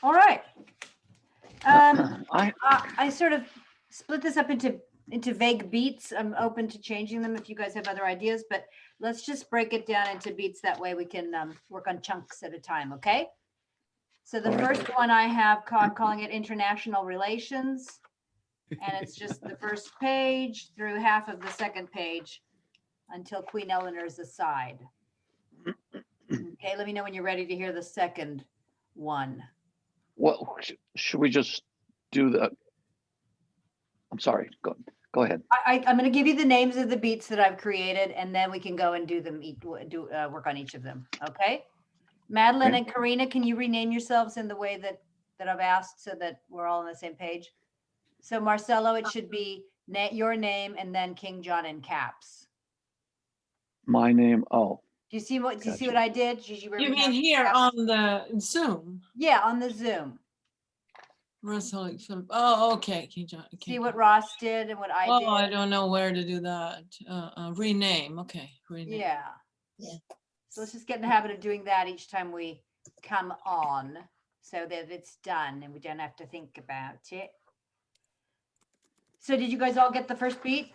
All right. I sort of split this up into vague beats. I'm open to changing them if you guys have other ideas, but let's just break it down into beats. That way we can work on chunks at a time, okay? So the first one I have, I'm calling it International Relations, and it's just the first page through half of the second page until Queen Eleanor's aside. Okay, let me know when you're ready to hear the second one. Well, should we just do the? I'm sorry. Go ahead. I'm going to give you the names of the beats that I've created, and then we can go and do them. Work on each of them. Okay. Madeleine and Corinna, can you rename yourselves in the way that I've asked, so that we're all on the same page? So Marcelo, it should be your name and then King John in caps. My name. Oh. Do you see what? Do you see what I did? Gigi, you mean here on the Zoom? Yeah, on the Zoom. Oh, okay. King John. See what Ross did and what I did. Oh, I don't know where to do that. Rename. Okay. Rename. Yeah. So let's just get in the habit of doing that each time we come on, so that it's done and we don't have to think about it. So did you guys all get the first beat?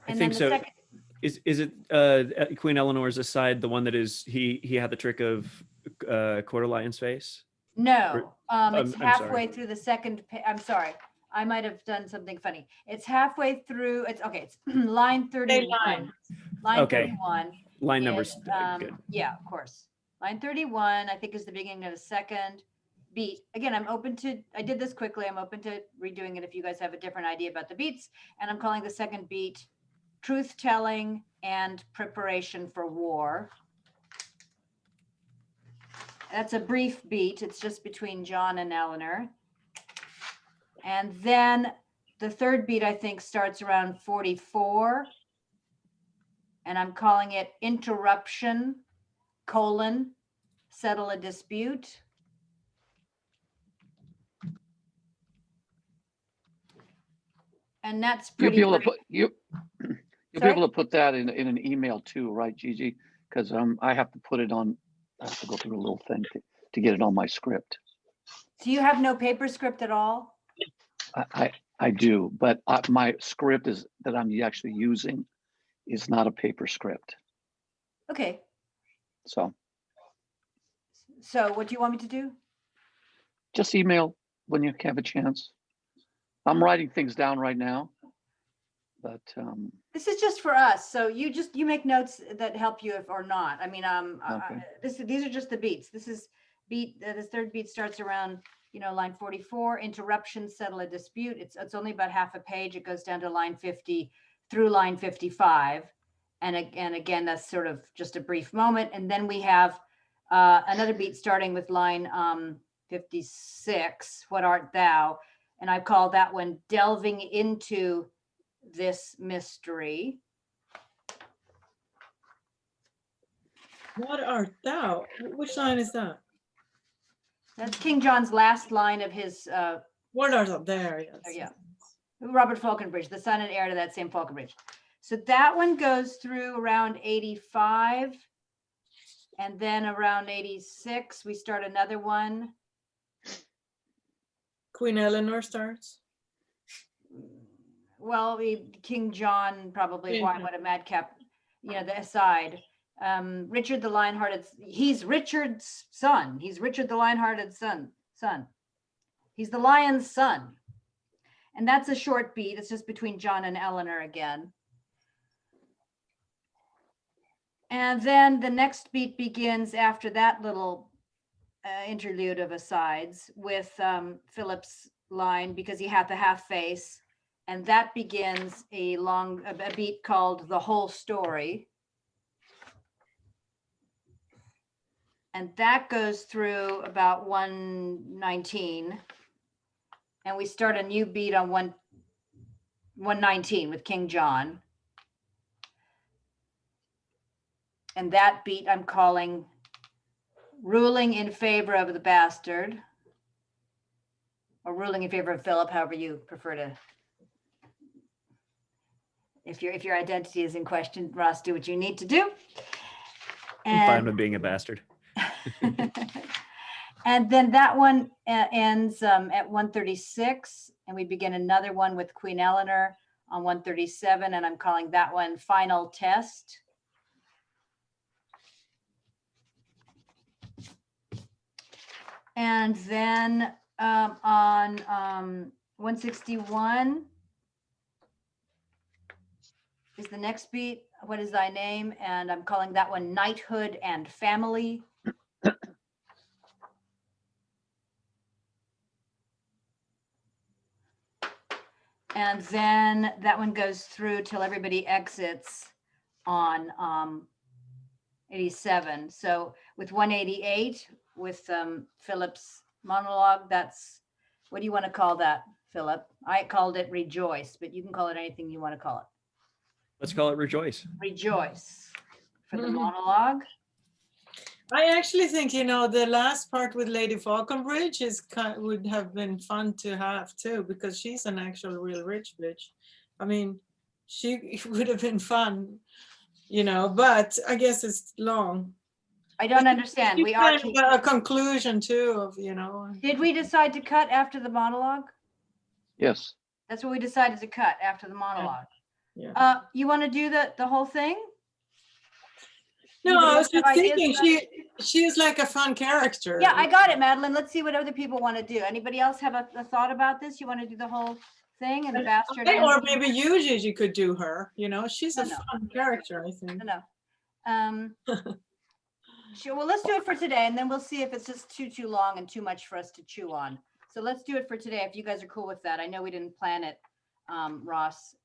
I think so. Second... Is it Queen Eleanor's aside, the one that is he had the trick of quarter lion's face? No, it's halfway through the second. I'm sorry, I might have done something funny. It's halfway through. It's okay. It's line 31. Line 31. Line numbers. Good. Yeah, of course. Line 31, I think, is the beginning of the second beat. Again, I'm open to. I did this quickly. I'm open to redoing it if you guys have a different idea about the beats. And I'm calling the second beat Truth Telling and Preparation for War. That's a brief beat. It's just between John and Eleanor. And then the third beat, I think, starts around 44. And I'm calling it Interruption, Settle a Dispute. And that's pretty. You'll be able to put that in an email too, right, Gigi? Because I have to put it on. I have to go through a little thing to get it on my script. So you have no paper script at all? I do, but my script is that I'm actually using is not a paper script. Okay. So what do you want me to do? Just email when you have a chance. I'm writing things down right now, but this is just for us. So you make notes that help you or not. I mean, okay. These are just the beats. This is beat. This third beat starts around, line 44. Interruption, settle a dispute. It's only about half a page. It goes down to line 50 through line 55, and again that's sort of just a brief moment. And then we have another beat starting with line 56. What art thou? And I call that one Delving into This Mystery. What art thou? Which line is that? That's King John's last line of his. What art thou? There, yes. Yeah. Robert Falconbridge, the son and heir to that same Falconbridge. So that one goes through around 85. And then around 86, we start another one. Queen Eleanor starts? Well, King John probably, why would a madcap, the aside. Richard the Lionhearted, he's Richard's son. He's Richard the Lionhearted son. He's the lion's son. And that's a short beat. It's just between John and Eleanor again. And then the next beat begins after that little interlude of asides with Philip's line, because he hath a half face. And that begins a beat called The Whole Story. And that goes through about 119. And we start a new beat on 119 with King John. And that beat I'm calling Ruling in Favor of the Bastard, or Ruling in Favor of Philip, however you prefer to. If your identity is in question, Ross, do what you need to do. I'm fine with being a bastard. And then that one ends at 136, and we begin another one with Queen ELINOR on 137, and I'm calling that one Final Test. And then on 161 is the next beat. What is thy name? And I'm calling that one Knighthood and Family. And then that one goes through till everybody exits on 87. So with 188, with Philip's monologue, that's, what do you want to call that, Philip? I called it Rejoice, but you can call it anything you want to call it. Let's call it Rejoice. Rejoice for the monologue. I actually think, you know, the last part with Lady Falconbridge would have been fun to have too, because she's an actual real rich bitch. I mean, it would have been fun, you know, but I guess it's long. I don't understand. We are a conclusion too of, you know. Did we decide to cut after the monologue? Yes. That's what we decided to cut after the monologue. Yeah. You want to do the whole thing? No, Anybody I was else have just ideas thinking she's like a fun character. Yeah, I got it, Madeleine. Let's see what other people want to do. Anybody else have a thought about this? You want to do the whole thing and bastard? Or maybe you, Gigi, could do her. You know, she's a fun character, I think. No. Sure. Well, let's do it for today, and then we'll see if it's just too long and too much for us to chew on. So let's do it for today, if you guys are cool with that. I know we didn't plan it, Ross.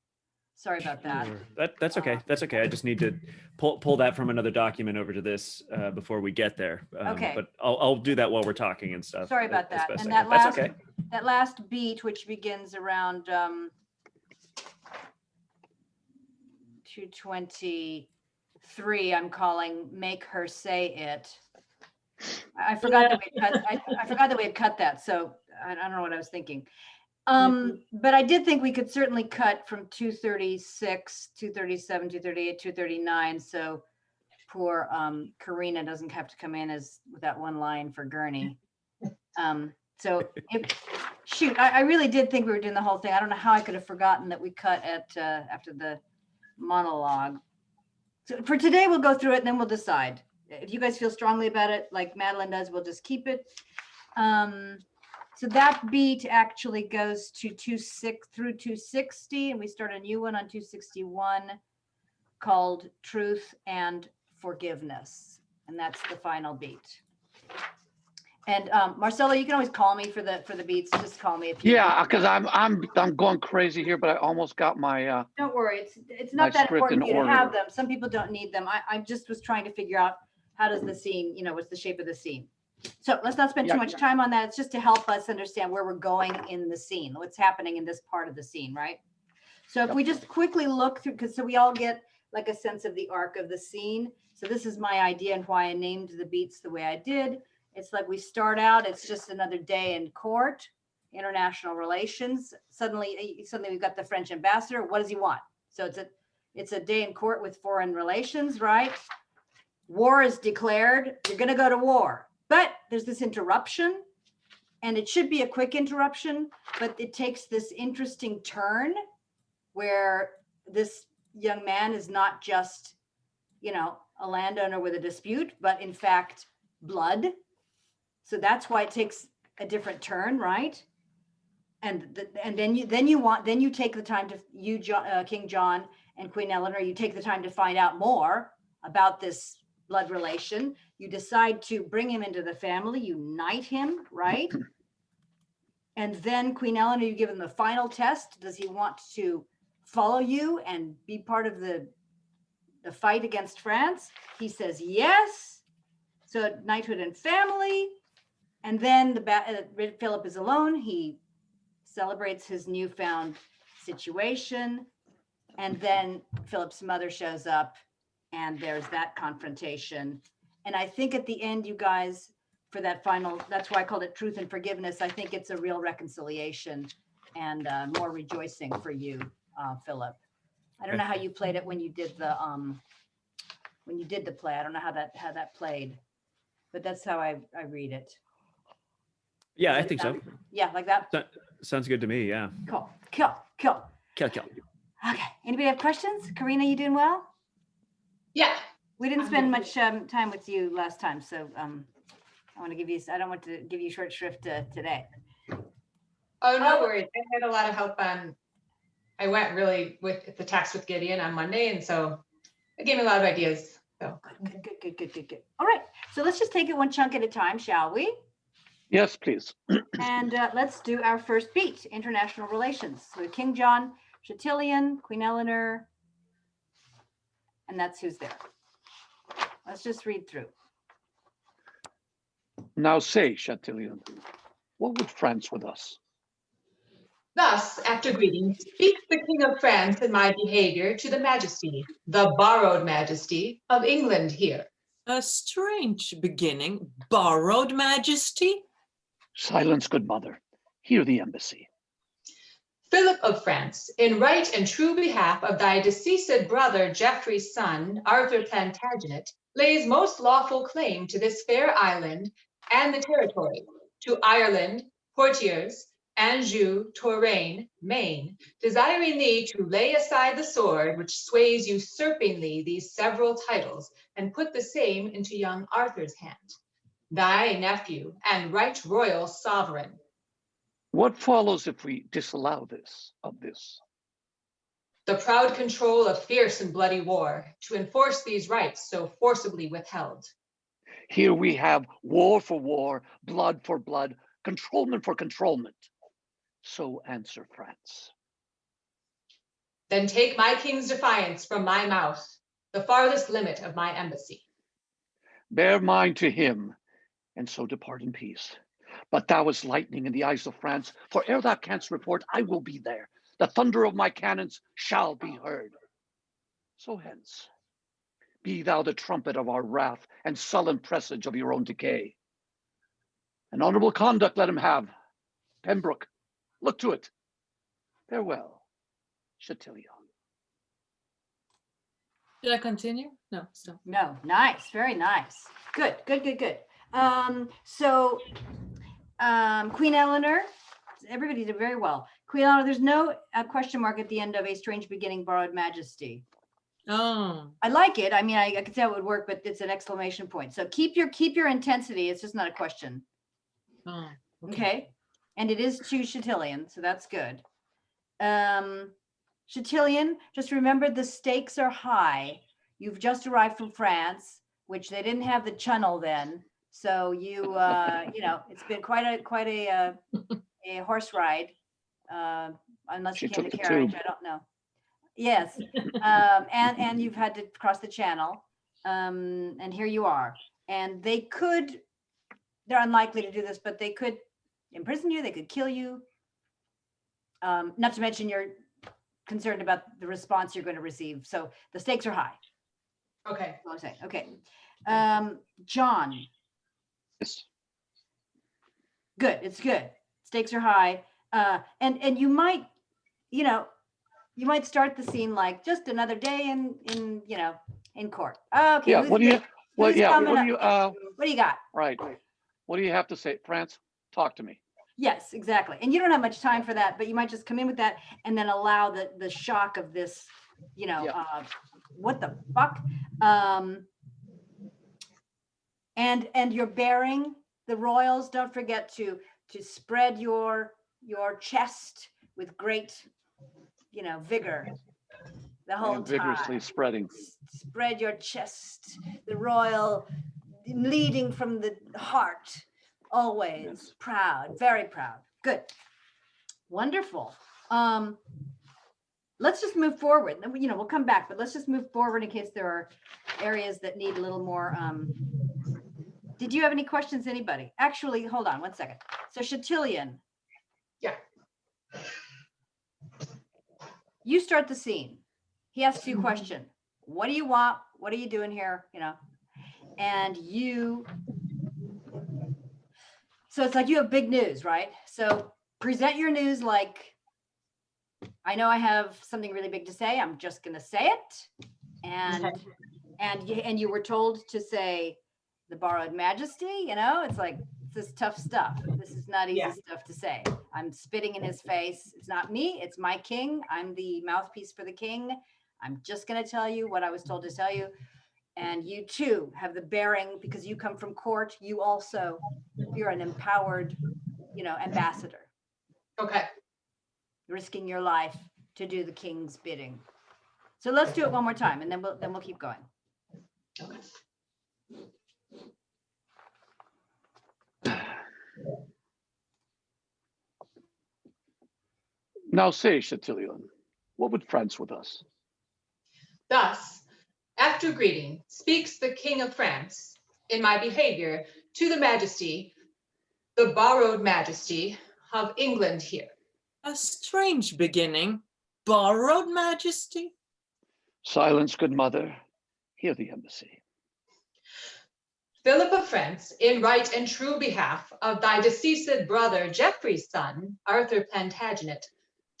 Sorry about that. Sure. That's okay. That's okay. I just need to pull that from another document over to this before we get there. Okay. But I'll do that while we're talking and stuff. Sorry about that. And that's okay. That last beat, which begins around 223, I'm calling "Make Her Say It." I forgot that we cut. I forgot that we had cut that. So I don't know what I was thinking. But I did think we could certainly cut from 236, 237, 238, 239. So poor Corinna doesn't have to come in with that one line for Gurney. Shoot, I really did think we were doing the whole thing. I don't know how I could have forgotten that we cut at after the monologue. So for today, we'll go through it and then we'll decide. If you guys feel strongly about it, like Madeleine does, we'll just keep it. So that beat actually goes to 26 through 260, and we start a new one on 261 called Truth and Forgiveness, and that's the final beat. And Marcelo, you can always call me for the beats. Just call me if you. Yeah, because I'm going crazy here, but I almost got my. Don't worry, it's not that important for you to have them. Some people don't need them. I just was trying to figure out how does the scene, what's the shape of the scene. So let's not spend too much time on that. It's just to help us understand where we're going in the scene, what's happening in this part of the scene, right? So if we just quickly look through, so we all get like a sense of the arc of the scene. So this is my idea and why I named the beats the way I did. It's like we start out, it's just another day in court, international relations. Suddenly we've got the French ambassador. What does he want? So it's a day in court with foreign relations, right? War is declared. You're going to go to war. But there's this interruption, and it should be a quick interruption, but it takes this interesting turn where this young man is not just, a landowner with a dispute, but in fact, blood. So that's why it takes a different turn, right? And then you take the time to, King John and Queen ELINOR, you take the time to find out more about this blood relation. You decide to bring him into the family, you knight him, right? And then Queen ELINOR, you give him the final test. Does he want to follow you and be part of the fight against France? He says yes. So knighthood and family. And then Philip is alone. He celebrates his newfound situation. And then Philip's mother shows up and there's that confrontation. And I think at the end, you guys, for that final, that's why I called it Truth and Forgiveness. I think it's a real reconciliation and more rejoicing for you, Philip. I don't know how you played it when you did the play. I don't know how that played, but that's how I read it. Yeah, I Like think that? so. Yeah, like that. Sounds good to me. Yeah. Cool. Kill. Okay. Anybody have questions? Corinna, you doing well? Yeah. We didn't I'm spend good. much time with you last time, so I don't want to give you short shrift today. Oh, no worries. I had a lot of help on, I went really with the text with Gideon on Monday, and so it gave me a lot of ideas. So Good. All right. So let's just take it one chunk at a time, shall we? Yes, please. And let's do our first beat, international relations. So King John, CHATILLON, Queen Eleanor, and that's who's there. Let's just read through. Now say, CHATILLON, what would France with us? thus, after greeting, speaks the King of France in my behavior to the Majesty, the borrowed Majesty of England here. A strange beginning. Borrowed majesty? Silence, good mother. Hear the embassy. Philip of France, in right and true behalf of thy deceased brother Geoffrey's son, Arthur Plantagenet, lays most lawful claim to this fair island and the territory, to Ireland, Poitiers, Anjou, Touraine, Maine, desiring thee to lay aside the sword which sways usurpingly these several titles, and put the same into young Arthur's hand, thy nephew and right royal sovereign. What follows if we disallow this? The proud control of fierce and bloody war, to enforce these rights so forcibly withheld. Here we have war for war, blood for blood, controlment for controlment. So answer, France. Then take my king's defiance from my mouth, the farthest limit of my embassy. Bear mine to him, and so depart in peace. But thou as lightning in the eyes of France, for ere thou canst report, I will be there. The thunder of my cannons shall be heard. So hence, be thou the trumpet of our wrath and sullen presage of your own decay. An honorable conduct let him have. Pembroke, look to it. Farewell, CHATILLON. Should I continue? No, stop. No, nice, very nice. Good. So Queen Eleanor, everybody did very well. Queen Eleanor, there's no question mark at the end of a strange beginning, borrowed majesty. Oh, I like it. I mean, I could say it would work, but it's an exclamation point. So keep your intensity. It's just not a question. oh, Okay. And it is to CHATILLON, so that's good. CHATILLON, just remember the stakes are high. You've just arrived from France, which they didn't have the channel then. So you it's been quite a horse ride, unless you She came to took the carriage. tube. I don't know. Yes, and you've had to cross the channel, and here you are. And they're unlikely to do this, but they could imprison you. They could kill you. Not to mention you're concerned about the response you're going to receive. So the stakes are high. Okay. I'll say. Okay. John. Yes. Good. It's good. Stakes are high. And you might, you might start the scene like just another day in court. Okay. Yeah. who's What do you? next? Well, Who's yeah. coming What do you? up? What do you got? Right. What do you have to say, France? Talk to me. Yes, exactly. And you don't have much time for that, but you might just come in with that and then allow the shock of this, what the fuck? And you're bearing the royals. Don't forget to spread your chest with great, vigor the whole And vigorously time. spreading. Spread your chest, the royal leading from the heart, always Yes. proud, very proud. Good. Wonderful. Let's just move forward. We'll come back, but let's just move forward in case there are areas that need a little more. Did you have any questions, anybody? Actually, hold on one second. So CHATILLON. Yeah. You start the scene. He asks you a question. What do you want? What are you doing here? And so it's like you have big news, right? So present your news like, I know I have something really big to say. I'm just going to say it. And you were told to say the borrowed majesty, it's like is tough stuff. This is not easy Yeah. stuff to say. I'm spitting in his face. It's not me, it's my king. I'm the mouthpiece for the king. I'm just going to tell you what I was told to tell you. And you too have the bearing because you come from court. You also, you're an empowered, ambassador, Okay. risking your life to do the king's bidding. So let's do it one more time, and then we'll keep going. Okay. Now say, Chatillon, what would France with us? Thus, after greeting, speaks the King of France in my behavior to the Majesty, the borrowed Majesty of England here. A strange beginning. Borrowed majesty? Silence, good mother. Hear the embassy. Philip of France, in right and true behalf of thy deceased brother Geoffrey's son, Arthur Plantagenet,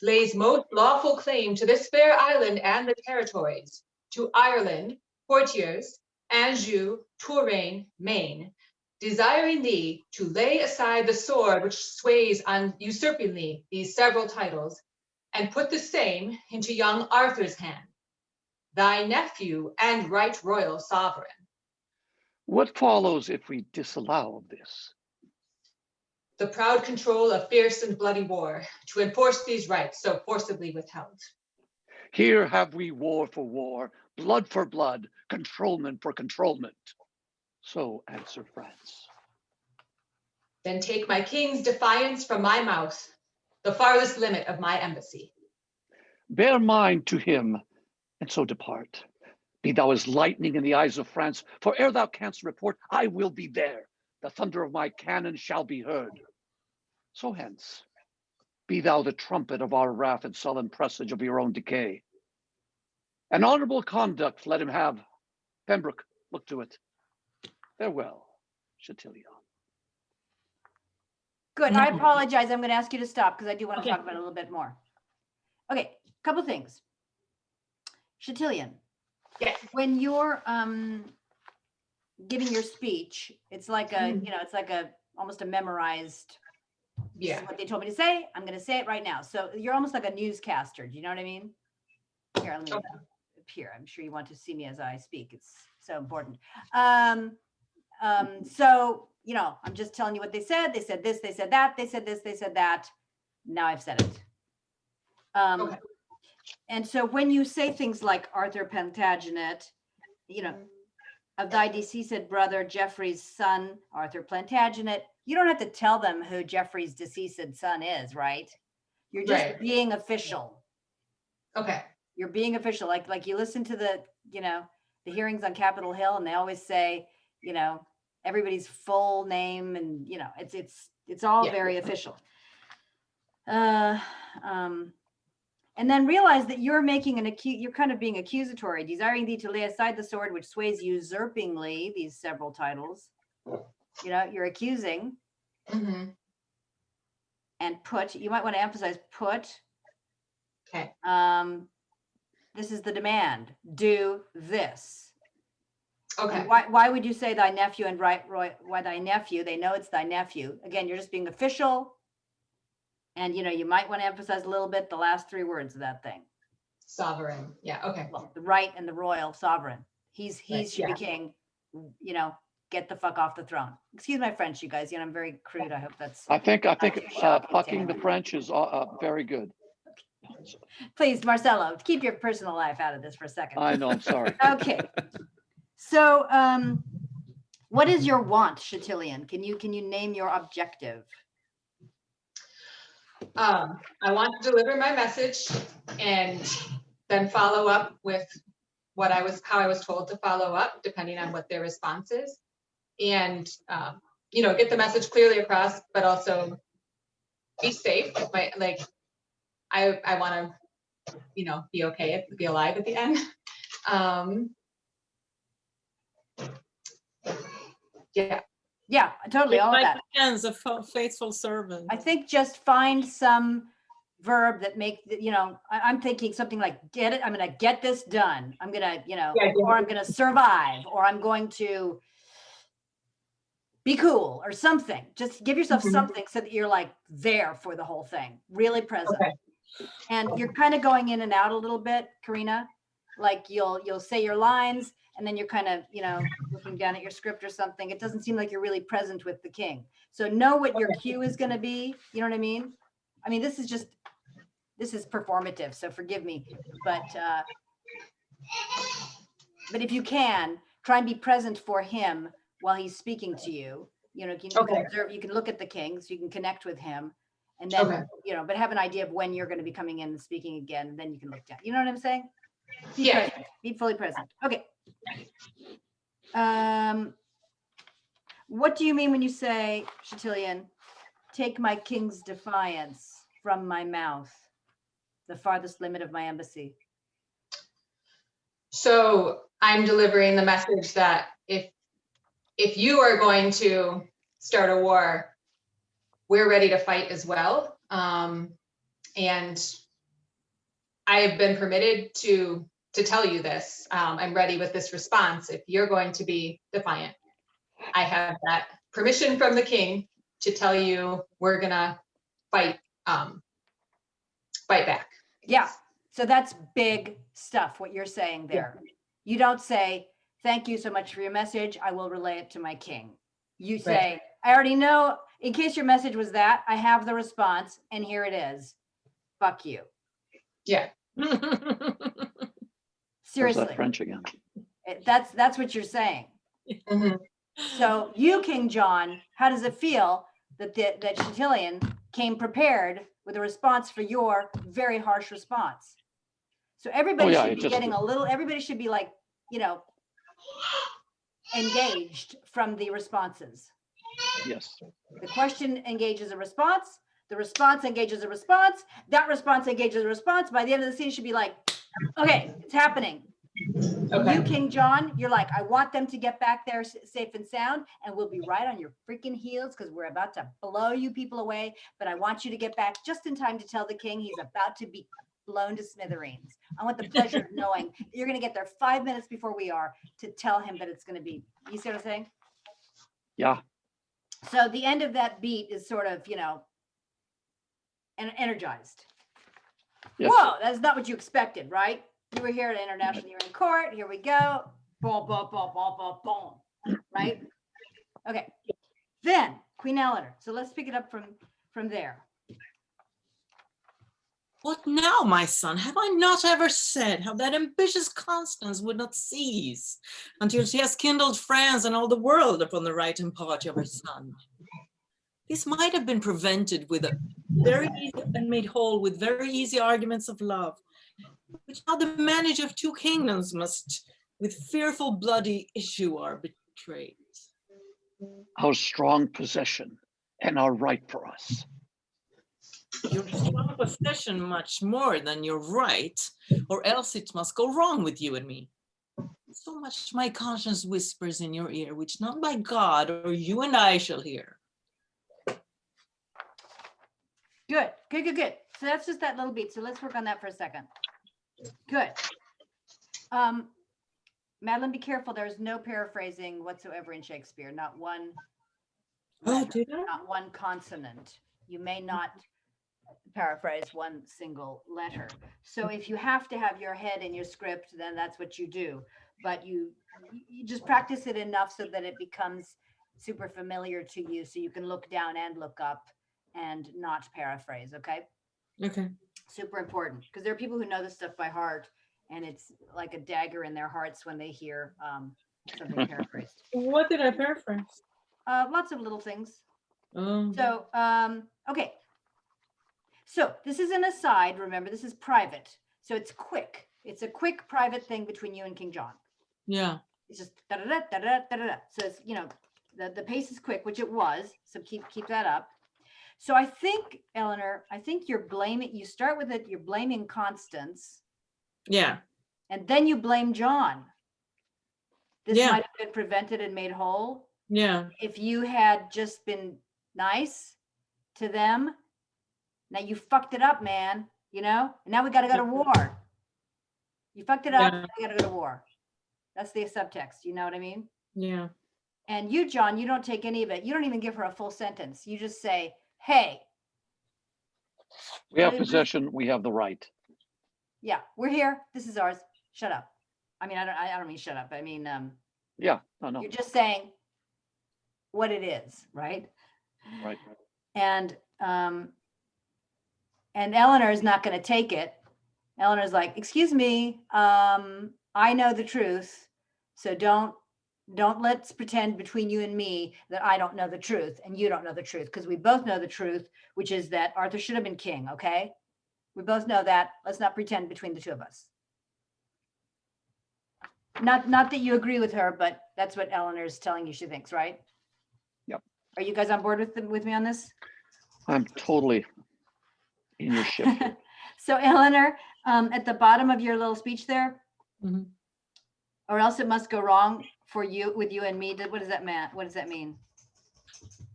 lays most lawful claim to this fair island and the territories, to Ireland, Poitiers, Anjou, Touraine, Maine, desiring thee to lay aside the sword which sways usurpingly these several titles, and put the same into young Arthur's hand, thy nephew and right royal sovereign. What follows if we disallow this? The proud control of fierce and bloody war, to enforce these rights so forcibly withheld. Here have we war for war, blood for blood, controlment for controlment. So answer France. Then take my king's defiance from my mouth, the farthest limit of my embassy. Bear mind to him, and so depart. Be thou as lightning in the eyes of France, for ere thou canst report, I will be there. The thunder of my cannon shall be heard. So hence, be thou the trumpet of our wrath and sullen presage of your own decay. An honorable conduct let him have. Pembroke, look to it. Farewell, Chatillon. Good. I apologize. I'm going to ask you to stop because I do want to Okay. talk about it a little bit more. Okay, couple things. Chatillon, Yes. when you're giving your speech, it's like a, it's like a almost a memorized. This Yeah. is what they told me to say. I'm going to say it right now. So you're almost like a newscaster. Do you know what I mean? Here, let me Okay. appear. I'm sure you want to see me as I speak. It's so important. So, I'm just telling you what they said. They said this, they said that, they said this, they said that. Now I've said it. Okay. And so when you say things like Arthur Plantagenet, of thy deceased brother Geoffrey's son, Arthur Plantagenet, you don't have to tell them who Geoffrey's deceased son is, right? You're just Right. being official. Okay. You're being official. Like you listen to the hearings on Capitol Hill, and they always say, everybody's full name, and it's all Yeah. very official. And then realize that you're making you're kind of being accusatory, desiring thee to lay aside the sword which sways usurpingly these several titles. You're accusing. Mm-hmm. And put, you might want to emphasize put. Okay. This is the demand. Do this. Okay. And why would you say thy nephew and why thy nephew? They know it's thy nephew. Again, you're just being official. And you might want to emphasize a little bit the last three words of that thing. Sovereign. Yeah. Okay. Well, the right and the royal sovereign. He Right, should be yeah. king. Get the fuck off the throne. Excuse my French, you guys. I'm very crude. I hope that's. I think shocking to fucking the anyone. French is very good. Please, Marcelo, keep your personal life out of this for a second. I know, I'm sorry. Okay. So, what is your want, Chatillon? Can you name your objective? I want to deliver my message and then follow up with how I was told to follow up, depending on what their response is. And, get the message clearly across, but also be safe. I want to, be okay, be alive at the end. Yeah. Yeah, totally. All of that. Hands of faithful servant. I think just find some verb that I'm thinking something like get it. I'm going to get this done. I'm going to, or I'm going to survive, or I'm going to be cool or something. Just give yourself Mhm. something so that you're like there for the whole thing, really present. Okay. And you're kind of going in and out a little bit, Corinna. Like you'll say your lines and then you're kind of, looking down at your script or something. It doesn't seem like you're really present with the king. So know what your cue is going to be. You know what I mean? I mean, this is performative, so forgive me, but if you can, try and be present for him while he's speaking to you. You can observe, you can look at the king, so you can connect with him, and then but have an idea of when you're going to be coming in and speaking again, and then you can look down. You know what I'm saying? Be present. Be fully present. Okay. What do you mean when you say, CHATILLON, take my king's defiance from my mouth, the farthest limit of my embassy? So I'm delivering the message that if you are going to start a war, we're ready to fight as well. And I have been permitted to tell you this. I'm ready with this response. If you're going to be defiant, I have that permission from the king to tell you we're gonna fight back. Yeah. So that's big stuff, what you're saying there. Yeah. You don't say, thank you so much for your message. I will relay it to my king. You say, right. I already know, in case your message was that, I have the response and here it is. Fuck you. Yeah. Seriously. There's that French again. That's what you're saying. Mm-hmm. So you, King John, how does it feel that CHATILLON came prepared with a response for your very harsh response? So everybody should be getting a little, everybody should be like, engaged from the responses. Yes. The question engages a response. The response engages a response. That response engages a response. By the end of the scene, should be like, okay, it's happening. Okay. You, King John, you're like, I want them to get back there safe and sound, and we'll be right on your freaking heels because we're about to blow you people away. But I want you to get back just in time to tell the king he's about to be blown to smithereens. I want the pleasure of knowing that you're going to get there 5 minutes before we are to tell him that it's going to be. You see what I'm saying? Yeah. So the end of that beat is sort of, energized. Yes. Whoa, that's not what you expected, right? You were here at international, you're in court. Here we go. Boom, boom, boom, boom, boom, boom. Right? Okay. Then Queen Eleanor. So let's pick it up from there. What now, my son? Have I not ever said how that ambitious Constance would not cease until she has kindled France and all the world upon the right and party of her son? This might have been prevented with a very easy and made whole with very easy arguments of love, which now the manager of two kingdoms must, with fearful bloody issue, arbitrate. Our strong possession and our right for us. Your strong possession much more than your right, or else it must go wrong with you and me. So much my conscience whispers in your ear, which none by God or you and I shall hear. Good. So that's just that little beat. So let's work on that for a second. Good. Madeleine, be careful. There's no paraphrasing whatsoever in Shakespeare. Not one letter, not one consonant. You may not paraphrase one single letter. So if you have to have your head in your script, then that's what you do. But you just practice it enough so that it becomes super familiar to you, so you can look down and look up and not paraphrase. Okay. Okay. Super important, because there are people who know this stuff by heart, and it's like a dagger in their hearts when they hear something paraphrased. What did I paraphrase? Lots of little things. So, okay. So this is an aside. Remember, this is private. So it's quick. It's a quick private thing between you and King John. Yeah. It's just da da da da da da da. So it's, the pace is quick, which it was. So keep that up. So I think, Eleanor, you start with it, you're blaming Constance. Yeah. And then you blame John. This might have been prevented and made whole. Yeah. If you had just been nice to them. Now you fucked it up, man, and now we got to go to war. You fucked it up, we got to go to war. That's the subtext. You know what I mean? Yeah. And you, John, you don't take any of it. You don't even give her a full sentence. You just say, hey. We have possession, we have the right. Yeah, we're here. This is ours. Shut up. I mean, I don't mean shut up. I mean, Yeah, no. you're just saying what it is, right? Right. And Eleanor is not going to take it. Eleanor's like, excuse me, I know the truth. So don't let's pretend between you and me that I don't know the truth and you don't know the truth, because we both know the truth, which is that Arthur should have been king, okay? We both know that. Let's not pretend between the two of us. Not that you agree with her, but that's what Eleanor's telling you she thinks, right? Yep. Are you guys on board with me on this? I'm totally in your ship here. So Eleanor, at the bottom of your little speech there, Mhm. or else it must go wrong for you, with you and me. What does that mean? What does that mean?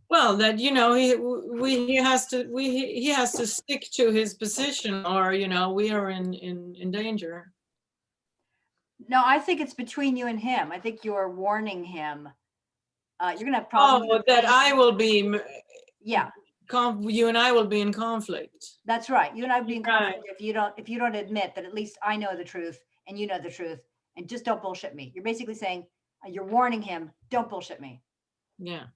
Well, that, you know, he has to stick to his position, or, you know, we are in danger. No, I think it's between you and him. I think you're warning him. You're gonna have problems. Oh, that I will be, Yeah, you and I will be in conflict. that's right. You and I would be in Right. conflict if you don't admit that at least I know the truth and you know the truth, and just don't bullshit me. You're basically saying, you're warning him, don't bullshit me. Yeah.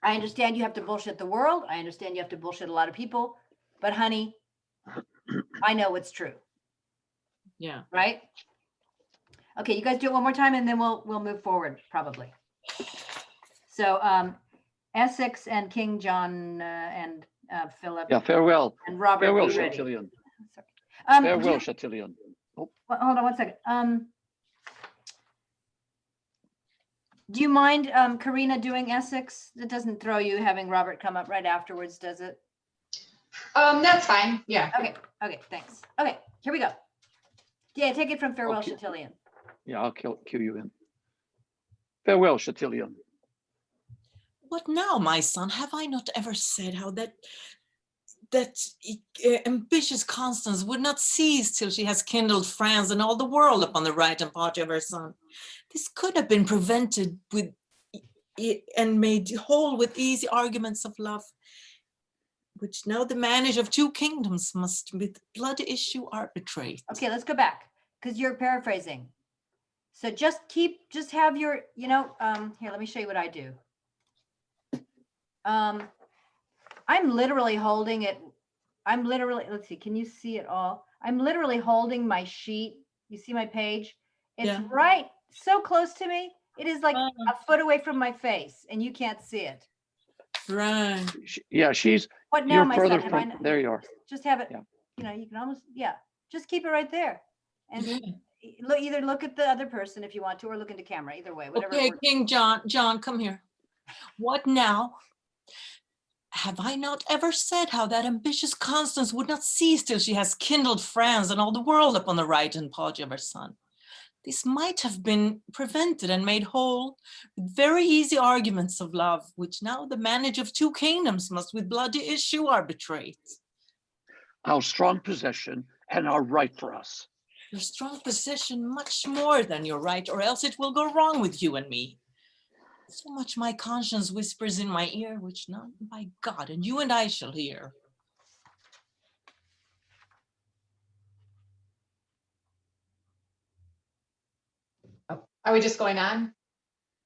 I understand you have to bullshit the world. I understand you have to bullshit a lot of people, but honey, I know what's true. Yeah. Right? Okay, you guys do it one more time and then we'll move forward probably. So Essex and King John and Philip. Yeah, farewell. And Robert. Farewell, be ready. Chatillon. Sorry. Farewell, Chatillon. Oh. Hold on one second. Do you mind Corinna doing Essex? It doesn't throw you having Robert come up right afterwards, does it? That's fine. Yeah. Okay, thanks. Okay, here we go. Yeah, take it from farewell, Okay. Chatillon. Yeah, I'll cue you in. Farewell, Chatillon. What now, my son? Have I not ever said how that ambitious Constance would not cease till she has kindled France and all the world upon the right and party of her son? This could have been prevented with and made whole with easy arguments of love, which now the manage of two kingdoms must with blood issue arbitrate. Okay, let's go back because you're paraphrasing. So just have your, here, let me show you what I do. I'm literally holding it. Let's see, can you see it all? I'm literally holding my sheet. You see my page? It's Yeah. right so close to me. It is like a foot away from my face and you can't see it. Right. Yeah, she's, What now, you're my further son? from, there you are. Just have it, Yeah. you can almost, just keep it right there. And Yeah. either look at the other person if you want to, or look into camera, either way, whatever. Okay, works. King John, come here. What now? Have I not ever said how that ambitious Constance would not cease till she has kindled France and all the world upon the right and party of her son? This might have been prevented and made whole with very easy arguments of love, which now the manage of two kingdoms must with bloody issue arbitrate. Our strong possession and our right for us. Your strong possession much more than your right, or else it will go wrong with you and me. So much my conscience whispers in my ear, which none by God and you and I shall hear. Are we just going on?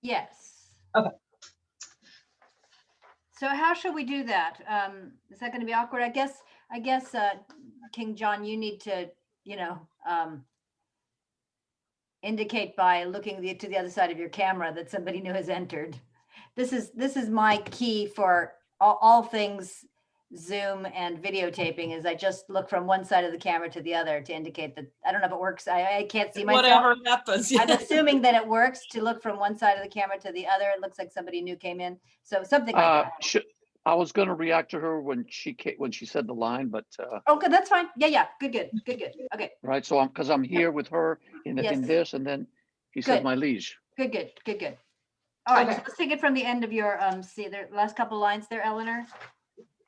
Yes. Okay. So how should we do that? Is that going to be awkward? I guess, King John, you need to, indicate by looking to the other side of your camera that somebody new has entered. This is my key for all things Zoom and videotaping, is I just look from one side of the camera to the other to indicate that. I don't know if it works. I can't see myself. Whatever happens. I'm assuming that it works to look from one side of the camera to the other. It looks like somebody new came in. So something like that. I was going to react to her when she said the line, but Oh, good. That's fine. Yeah. Good. Okay. right. So because I'm here with her in Yes. this, and then he said, Good. "My liege." Good. All right. Okay. So let's take it from the end of your see the last couple lines there, Eleanor.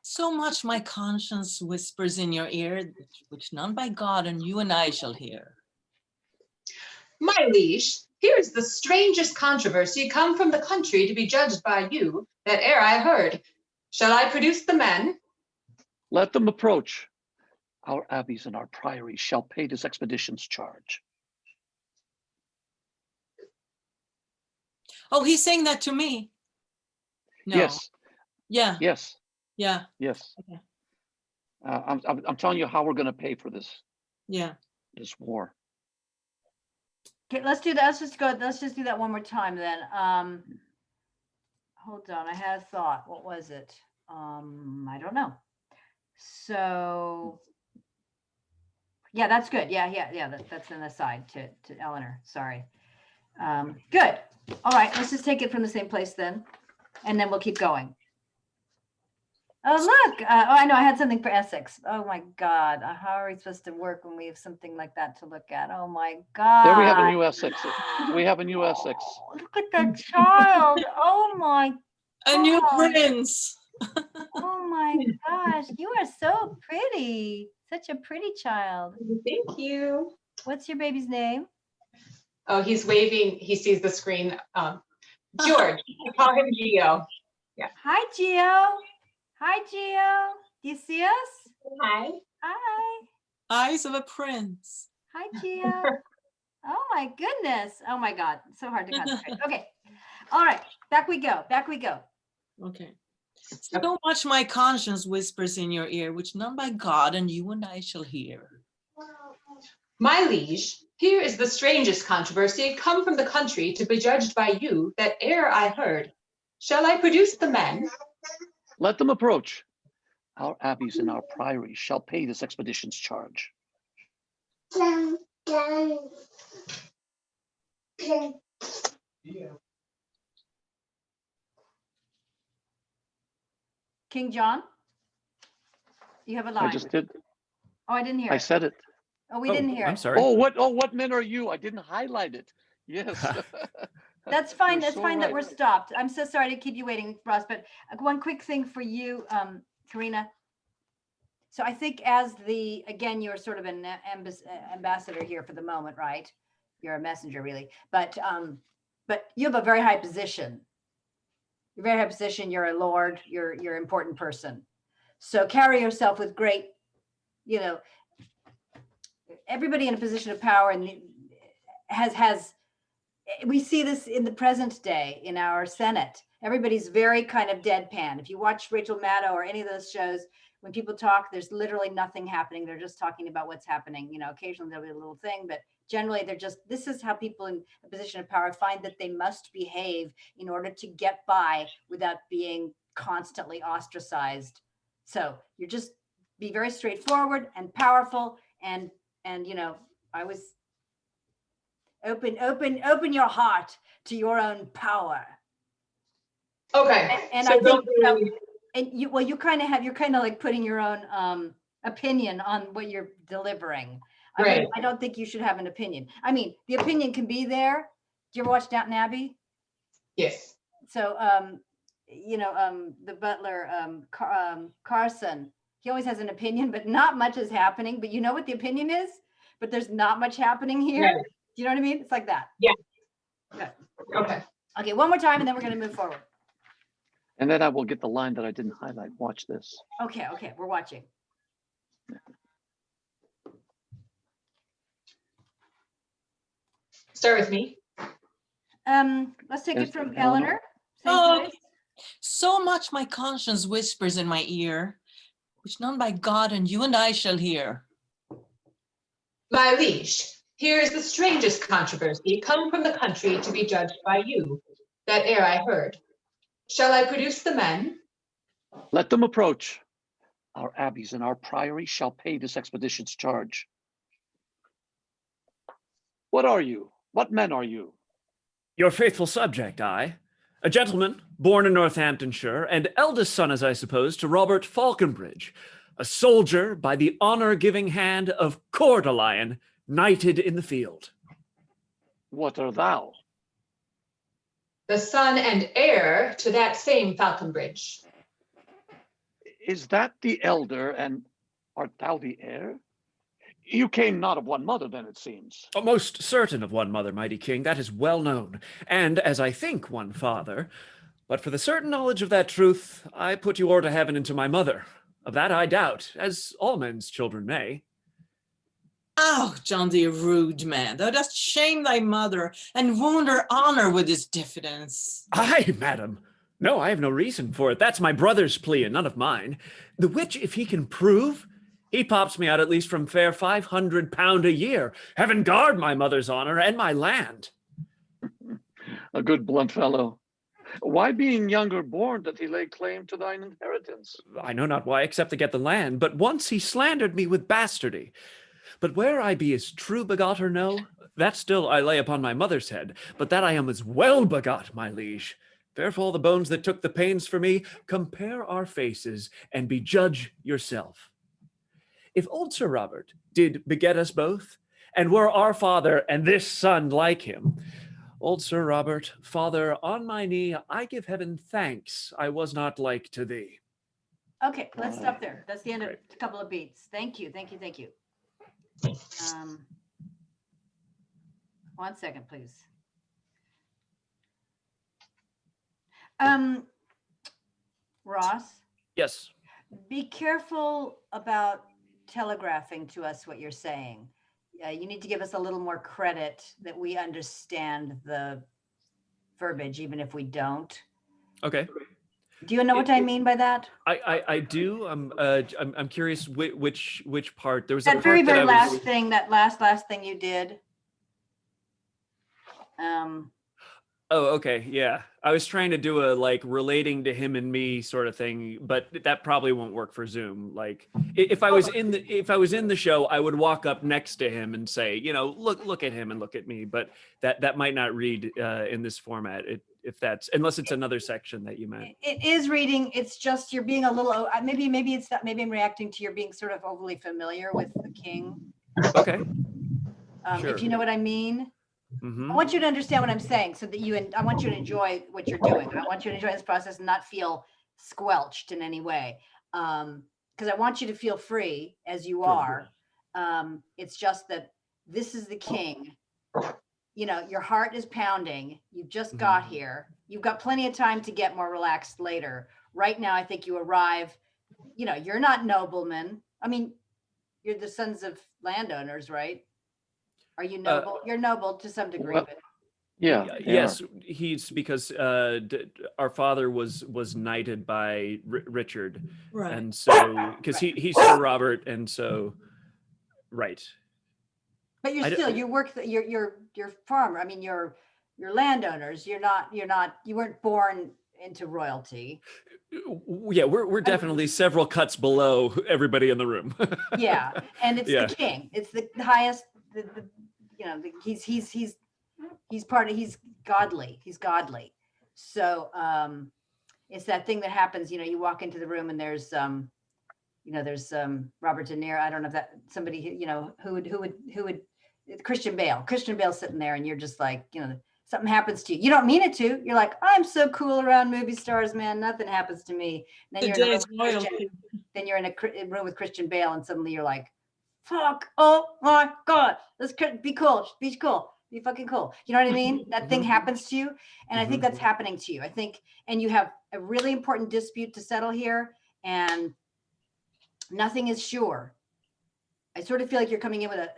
So much my conscience whispers in your ear, which none by God and you and I shall hear. My liege, here's the strangest controversy come from the country to be judged by you, that ere I heard. Shall I produce the men? Let them approach. Our abbeys and our priories shall pay this expedition's charge. Oh, he's saying that to me. No. Yes, Yeah. yes, Yeah. yes. Okay. I'm telling you how we're going to pay for this Yeah. war. Okay, let's do that. Let's just do that one more time then. Hold on, I had a thought. What was it? I don't know. So yeah, that's good. Yeah. That's an aside to Eleanor. Sorry. Good. All right, let's just take it from the same place then, and then we'll keep going. Oh, look. I know I had something for Essex. Oh my God. How are we supposed to work when we have something like that to look at? Oh my God. There we have a new Essex. We have a new Essex. Oh, look at that child. Oh my A new God. prince. Oh my gosh. You are so pretty. Such a pretty child. Thank you. What's your baby's name? Oh, he's waving. He sees the screen. George, I call him Gio. Hi, Gio. Hi, Gio. Do you see us? Hi. Hi. Eyes of a prince. Hi, Gio. Oh my goodness. Oh my God. It's so hard to concentrate. Okay. All right. Back we go. Back we go. Okay. So much my conscience whispers in your ear, which none by God and you and I shall hear. My liege, here is the strangest controversy come from the country to be judged by you, that ere I heard. Shall I produce the men? Let them approach. Our abbeys and our priories shall pay this expedition's charge. King John, you have a line. I just did. Oh, I didn't hear I it. said it. Oh, we didn't hear I'm it. sorry. Oh, what men are you? I didn't highlight it. Yes. That's fine. You're That's so fine that right. we're stopped. I'm so sorry to keep you waiting, Ross, but one quick thing for you, Corinna. So I think again, you're sort of an ambassador here for the moment, right? You're a messenger really, but you have a very high position. You're very high position. You're a lord. You're an important person. So carry yourself with great, everybody in a position of power and has we see this in the present day in our Senate. Everybody's very kind of deadpan. If you watch Rachel Maddow or any of those shows, when people talk, there's literally nothing happening. They're just talking about what's happening. Occasionally there'll be a little thing, but generally this is how people in a position of power find that they must behave in order to get by without being constantly ostracized. So you just be very straightforward and powerful and I was open your heart to your own power. Okay. And so I think really... and you're kind of like putting your own opinion on what you're delivering. Right. I don't think you should have an opinion. I mean, the opinion can be there. Do you ever watch Downton Abbey? Yes. So the butler Carson, he always has an opinion, but not much is happening. But you know what the opinion is? But there's not much happening here. Right. Do you know what I mean? It's like that. Yeah. Okay. Okay. One more time, and then we're going to move forward. And then I will get the line that I didn't highlight. Watch this. Okay, we're watching. Start with me. Let's take it from Eleanor. Oh, so much my conscience whispers in my ear, which none by God and you and I shall hear. My liege, here is the strangest controversy come from the country to be judged by you, that ere I heard. Shall I produce the men? Let them approach. Our abbeys and our priories shall pay this expedition's charge. What are you? What men are you? Your faithful subject, I. A gentleman, born in Northamptonshire, and eldest son, as I suppose, to Robert Falconbridge, a soldier by the honor-giving hand of Coeur de Lion, knighted in the field. What are thou? The son and heir to that same Falconbridge. Is that the elder, and art thou the heir? You came not of one mother, then, it seems. Most certain of one mother, mighty king, that is well known, and as I think one father. But for the certain knowledge of that truth, I put you o'er to heaven into my mother. Of that I doubt, as all men's children may. Oh, John, the rude man, thou dost shame thy mother and wound her honor with this diffidence. Aye, madam. No, I have no reason for it. That's my brother's plea and none of mine. The which, if he can prove, he pops me out at least from fair £500 a year. Heaven guard my mother's honor and my land. A good blunt fellow. Why, being younger born, doth he lay claim to thine inheritance? I know not why, except to get the land, but once he slandered me with bastardy. But where I be as true begot or no, that still I lay upon my mother's head, but that I am as well begot, my liege. Fair fall the bones that took the pains for me, compare our faces, and be judge yourself. If old Sir Robert did beget us both, and were our father and this son like him, old Sir Robert, father, on my knee, I give heaven thanks I was not like to thee. Okay, let's stop there. That's the end of a couple of beats. Thank you, thank you, thank you. 1 second, please. Ross, Yes. be careful about telegraphing to us what you're saying. You need to give us a little more credit that we understand the verbiage, even if we don't. Okay. Do you know what I mean by that? I do. I'm curious which part. There was a That part very, that very I last was, thing, that last thing you did. Oh, okay, yeah. I was trying to do a like relating to him and me sort of thing, but that probably won't work for Zoom. Like if I was in the show, I would walk up next to him and say, you know, look at him and look at me. But that might not read in this format. If that's unless it's another section that you meant. It is reading. It's just you're being a little. Maybe it's that. Maybe I'm reacting to your being sort of overly familiar with the king. Okay. Sure. If you know what I mean. Mm-hmm. I want you to understand what I'm saying so that I want you to enjoy what you're doing. I want you to enjoy this process and not feel squelched in any way. Because I want you to feel free as you are. It's just that this is the king. You know, your heart is pounding. You've just got here. You've got plenty of time to get more relaxed later. Right now, I think you arrive, you know, you're not noblemen. I mean, you're the sons of landowners, right? Are you noble? You're noble to some degree, well, but Yeah. Yes, he's because our father was knighted by Richard, Right. and so because he's Sir Robert, and so right. but you're still you're farmer. I mean, you're landowners. You weren't born into royalty. Yeah, we're definitely several cuts below everybody in the room. Yeah, and it's Yeah. the king. It's the highest. He's godly. He's godly. So it's that thing that happens. You know, you walk into the room and there's Robert De Niro. I don't know if that somebody who would Christian Bale sitting there, and you're just like, you know, something happens to you. You don't mean it to. You're like, I'm so cool around movie stars, man. Nothing happens to me. And then you're in a room with Christian Bale, and suddenly you're like, fuck, oh my God, let's be cool, be fucking cool. You know what I mean? That thing happens to you. And I think that's happening to you. I think, and you have a really important dispute to settle here, and nothing is sure. I sort of feel like you're coming in with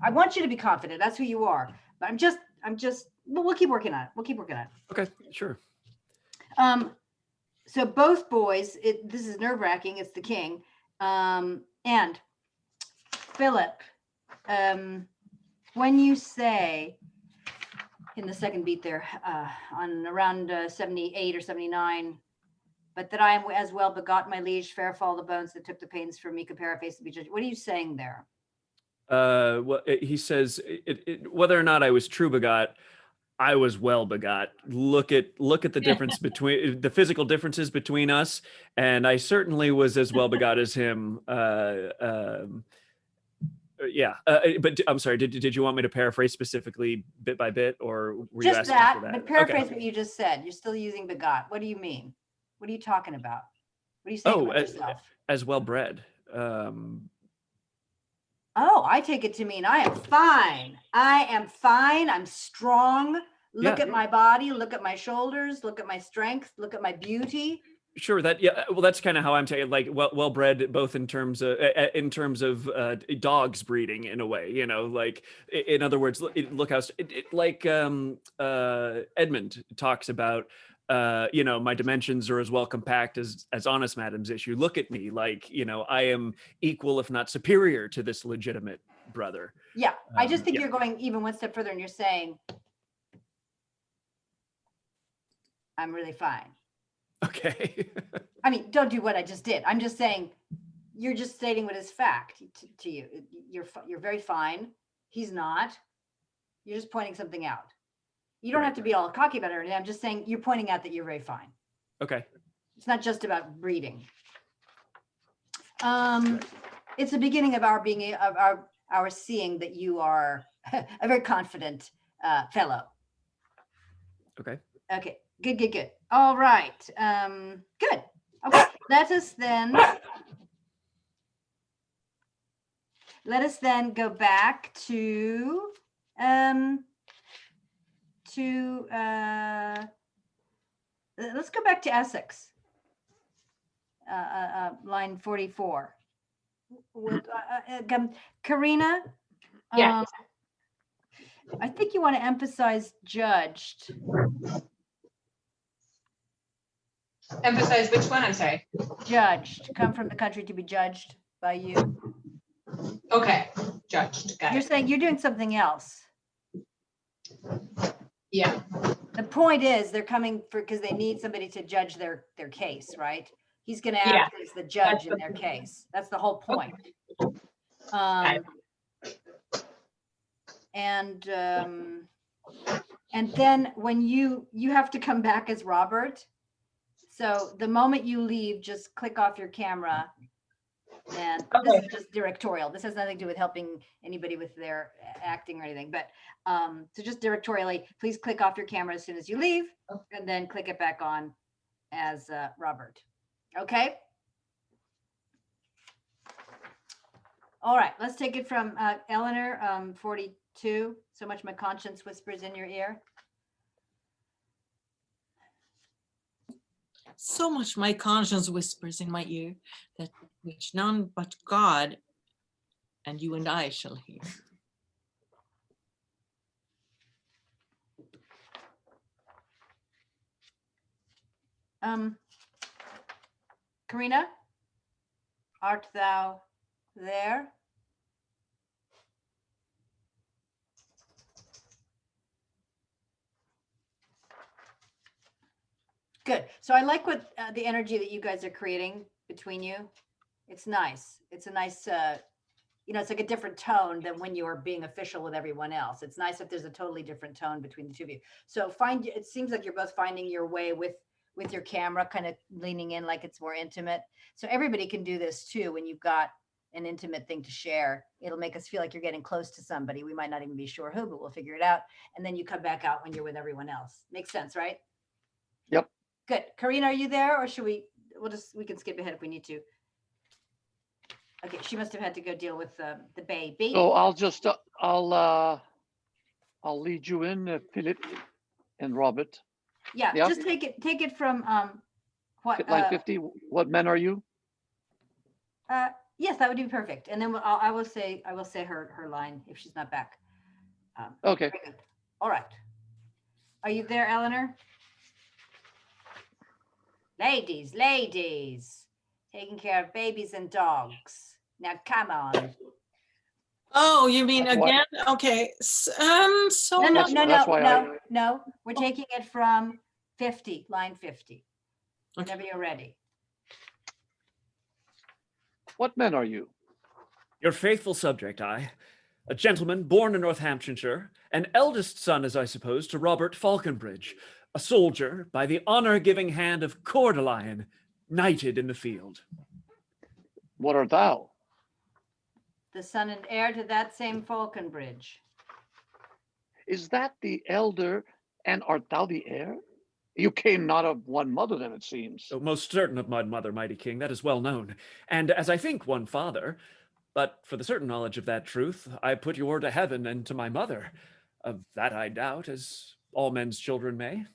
I want you to be confident. That's who you are. But I'm just, we'll keep working on it. Okay, sure. So both boys, this is nerve wracking. It's the king. And Philip, when you say in the second beat there, on around 78 or 79, but that I am as well begot my liege, fair fall the bones that took the pains for me, compare our face to be judged. What are you saying there? Well, he says whether or not I was true begot, I was well begot. Look at the difference between the physical differences between us, and I certainly was as well begot as him. Yeah, but I'm sorry. Did you want me to paraphrase specifically bit by bit, or were you Just asking for that? but paraphrase what you just said. You're still using begot. What do you mean? What are you talking about? What are you saying about yourself? As well bred. Oh, I take it to mean I am fine. I am fine. I'm strong. Look Yeah. at my body. Look at my shoulders. Look at my strength. Look at my beauty. Sure, that yeah. Well, that's kind of how I'm taking, like, well bred, both in terms of dogs breeding in a way, you know, like in other words, look how like Edmund talks about, you know, my dimensions are as well compact as Honest Madam's issue. Look at me, like, you know, I am equal if not superior to this legitimate brother. Yeah, I just think yeah. you're going even one step further and you're saying, I'm really fine. Okay. I mean, don't do what I just did. I'm just saying, you're just stating what is fact to you. You're very fine. He's not. You're just pointing something out. You don't have to be all cocky about it or anything. I'm just saying you're pointing out that you're very fine. Okay. It's not just about breeding. It's the beginning of our being of our seeing that you are a very confident fellow. Okay. Okay. Good. All right. Good. Okay. Let us then go back to let's go back to Essex. Line 44. Corinna. Yes. I think you want to emphasize judged. Emphasize which one? I'm sorry. Judged. Come from the country to be judged by you. Okay, judged. Got You're it. saying you're doing something else. Yeah. The point is they're coming for because they need somebody to judge their case, right? He's going to act as the judge in their case. That's the whole point. And then when you have to come back as Robert. So the moment you leave, just click off your camera. And this is just directorial. This has nothing to do with helping anybody with their acting or anything. But so just directorially, please click off your camera as soon as you leave, and then click it back on as Robert. Okay. All right. Let's take it from Eleanor, 42. So much my conscience whispers in your ear. So much my conscience whispers in my ear, that which none but God and you and I shall hear. Corinna, art thou there? Good. So I like what the energy that you guys are creating between you. It's nice. It's a nice, you know, it's like a different tone than when you're being official with everyone else. It's nice if there's a totally different tone between the two of you. So it seems like you're both finding your way with your camera, kind of leaning in like it's more intimate. So everybody can do this too. When you've got an intimate thing to share, it'll make us feel like you're getting close to somebody. We might not even be sure who, but we'll figure it out. And then you come back out when you're with everyone else. Makes sense, right? Yep. Good. Corinna, are you there, or should we can skip ahead if we need to. Okay, she must have had to go deal with the baby. So I'll just I'll lead you in, Philip and Robert. Yeah, Yeah. just take it from what Line 50. What men are you? yes, that would be perfect. And then I will say her line if she's not back. Okay. Very good. All right. Are you there, Eleanor? Ladies, taking care of babies and dogs. Now, come on. Oh, you mean That's why- again? Okay. So No. We're taking it from 50, line 50. Whenever you're ready. What men are you? Your faithful subject, I, a gentleman born in Northamptonshire, an eldest son, as I suppose, to Robert Falconbridge, a soldier by the honor-giving hand of Cordeline, knighted in the field. What art thou? The son and heir to that same Falconbridge. Is that the elder, and art thou the heir? You came not of one mother, then, it seems. So most certain of my mother, mighty king, that is well known. And as I think one father, But for the certain knowledge of that truth, I put you o'er to heaven and to my mother. Of that I doubt, as all men's children may.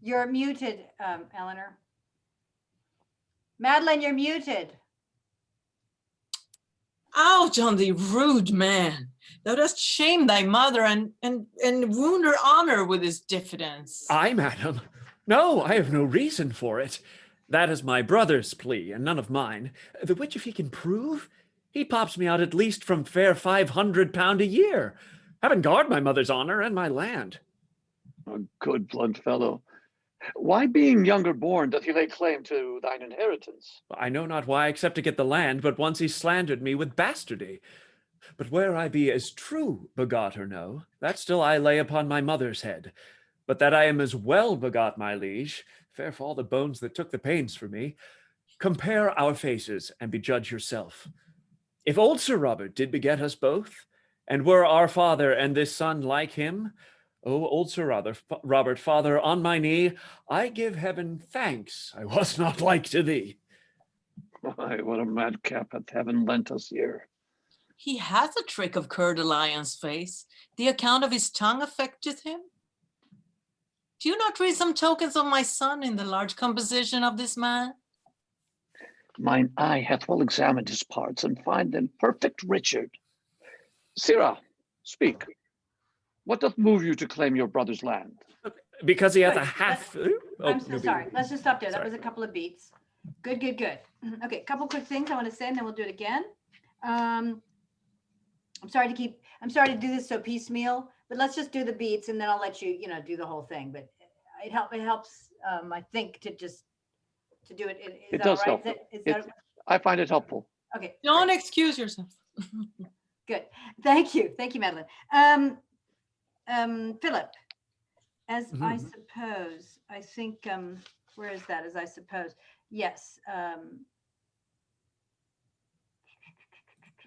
You're muted, Eleanor. Madeleine, you're muted. Ouch on thee, rude man. Thou dost shame thy mother and wound her honor with his diffidence. I, madam? No, I have no reason for it. That is my brother's plea, and none of mine. The which, if he can prove, he pops me out at least from fair £500 a year, having guard my mother's honor and my land. A good blunt fellow. Why, being younger born, doth he lay claim to thine inheritance? I know not why, except to get the land, but once he slandered me with bastardy. But where I be as true begot or no, that still I lay upon my mother's head. But that I am as well begot, my liege, fair fall the bones that took the pains for me. Compare our faces, and bejudge yourself. If old Sir Robert did beget us both, and were our father and this son like him, oh, old Sir Robert, father, on my knee, I give heaven thanks I was not like to thee. Why, what a madcap hath heaven lent us here. He hath a trick of Coeur de Lion's face. The account of his tongue affecteth him. Do you not read some tokens of my son in the large composition of this man? Mine eye hath well examined his parts, and find them perfect Richard. Sirrah, speak. What doth move you to claim your brother's land? Because he hath Good. a half... I'm so sorry. Let's just stop there. That Sorry. was a couple of beats. Good, good, good. Okay, a couple quick things I want to say, and then we'll do it again. I'm sorry to do this so piecemeal, but let's just do the beats, and then I'll let you, do the whole thing. But it helps, I think, to do it. Is It that does all right? help. Is that I find it helpful. okay? Don't great. excuse yourself. Good. Thank you, Madeleine. Philip, as I suppose, I think, where is that? As I suppose, yes.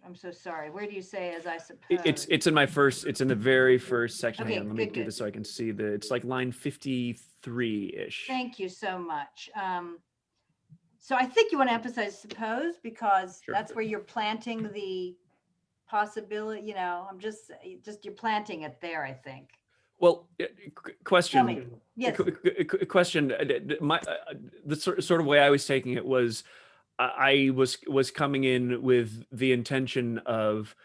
I'm so sorry. Where do you say as I suppose? It's in my first, it's in the very first section. Okay, Hang on, let me good, do good. this so I can see it's like line 53-ish. Thank you so much. So I think you want to emphasize suppose, because Sure. that's where you're planting the possibility, you're planting it there, I think. Well, Tell question. me. Yes. Question. The sort of way I was taking it was, I was coming in with the intention of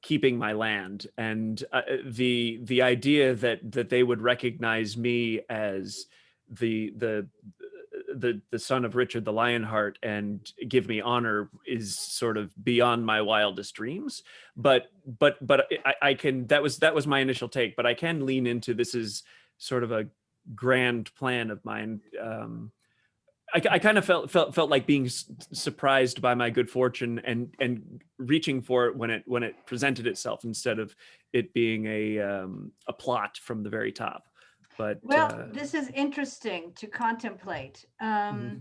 keeping my land, and the idea that they would recognize me as the son of Richard the Lionheart and give me honor is sort of beyond my wildest dreams. But I can, that was my initial take, but I can lean into this is sort of a grand plan of mine. I kind of felt like being surprised by my good fortune and reaching for it when it presented itself, instead of it being a plot from the very top. But Well, this is interesting to contemplate. I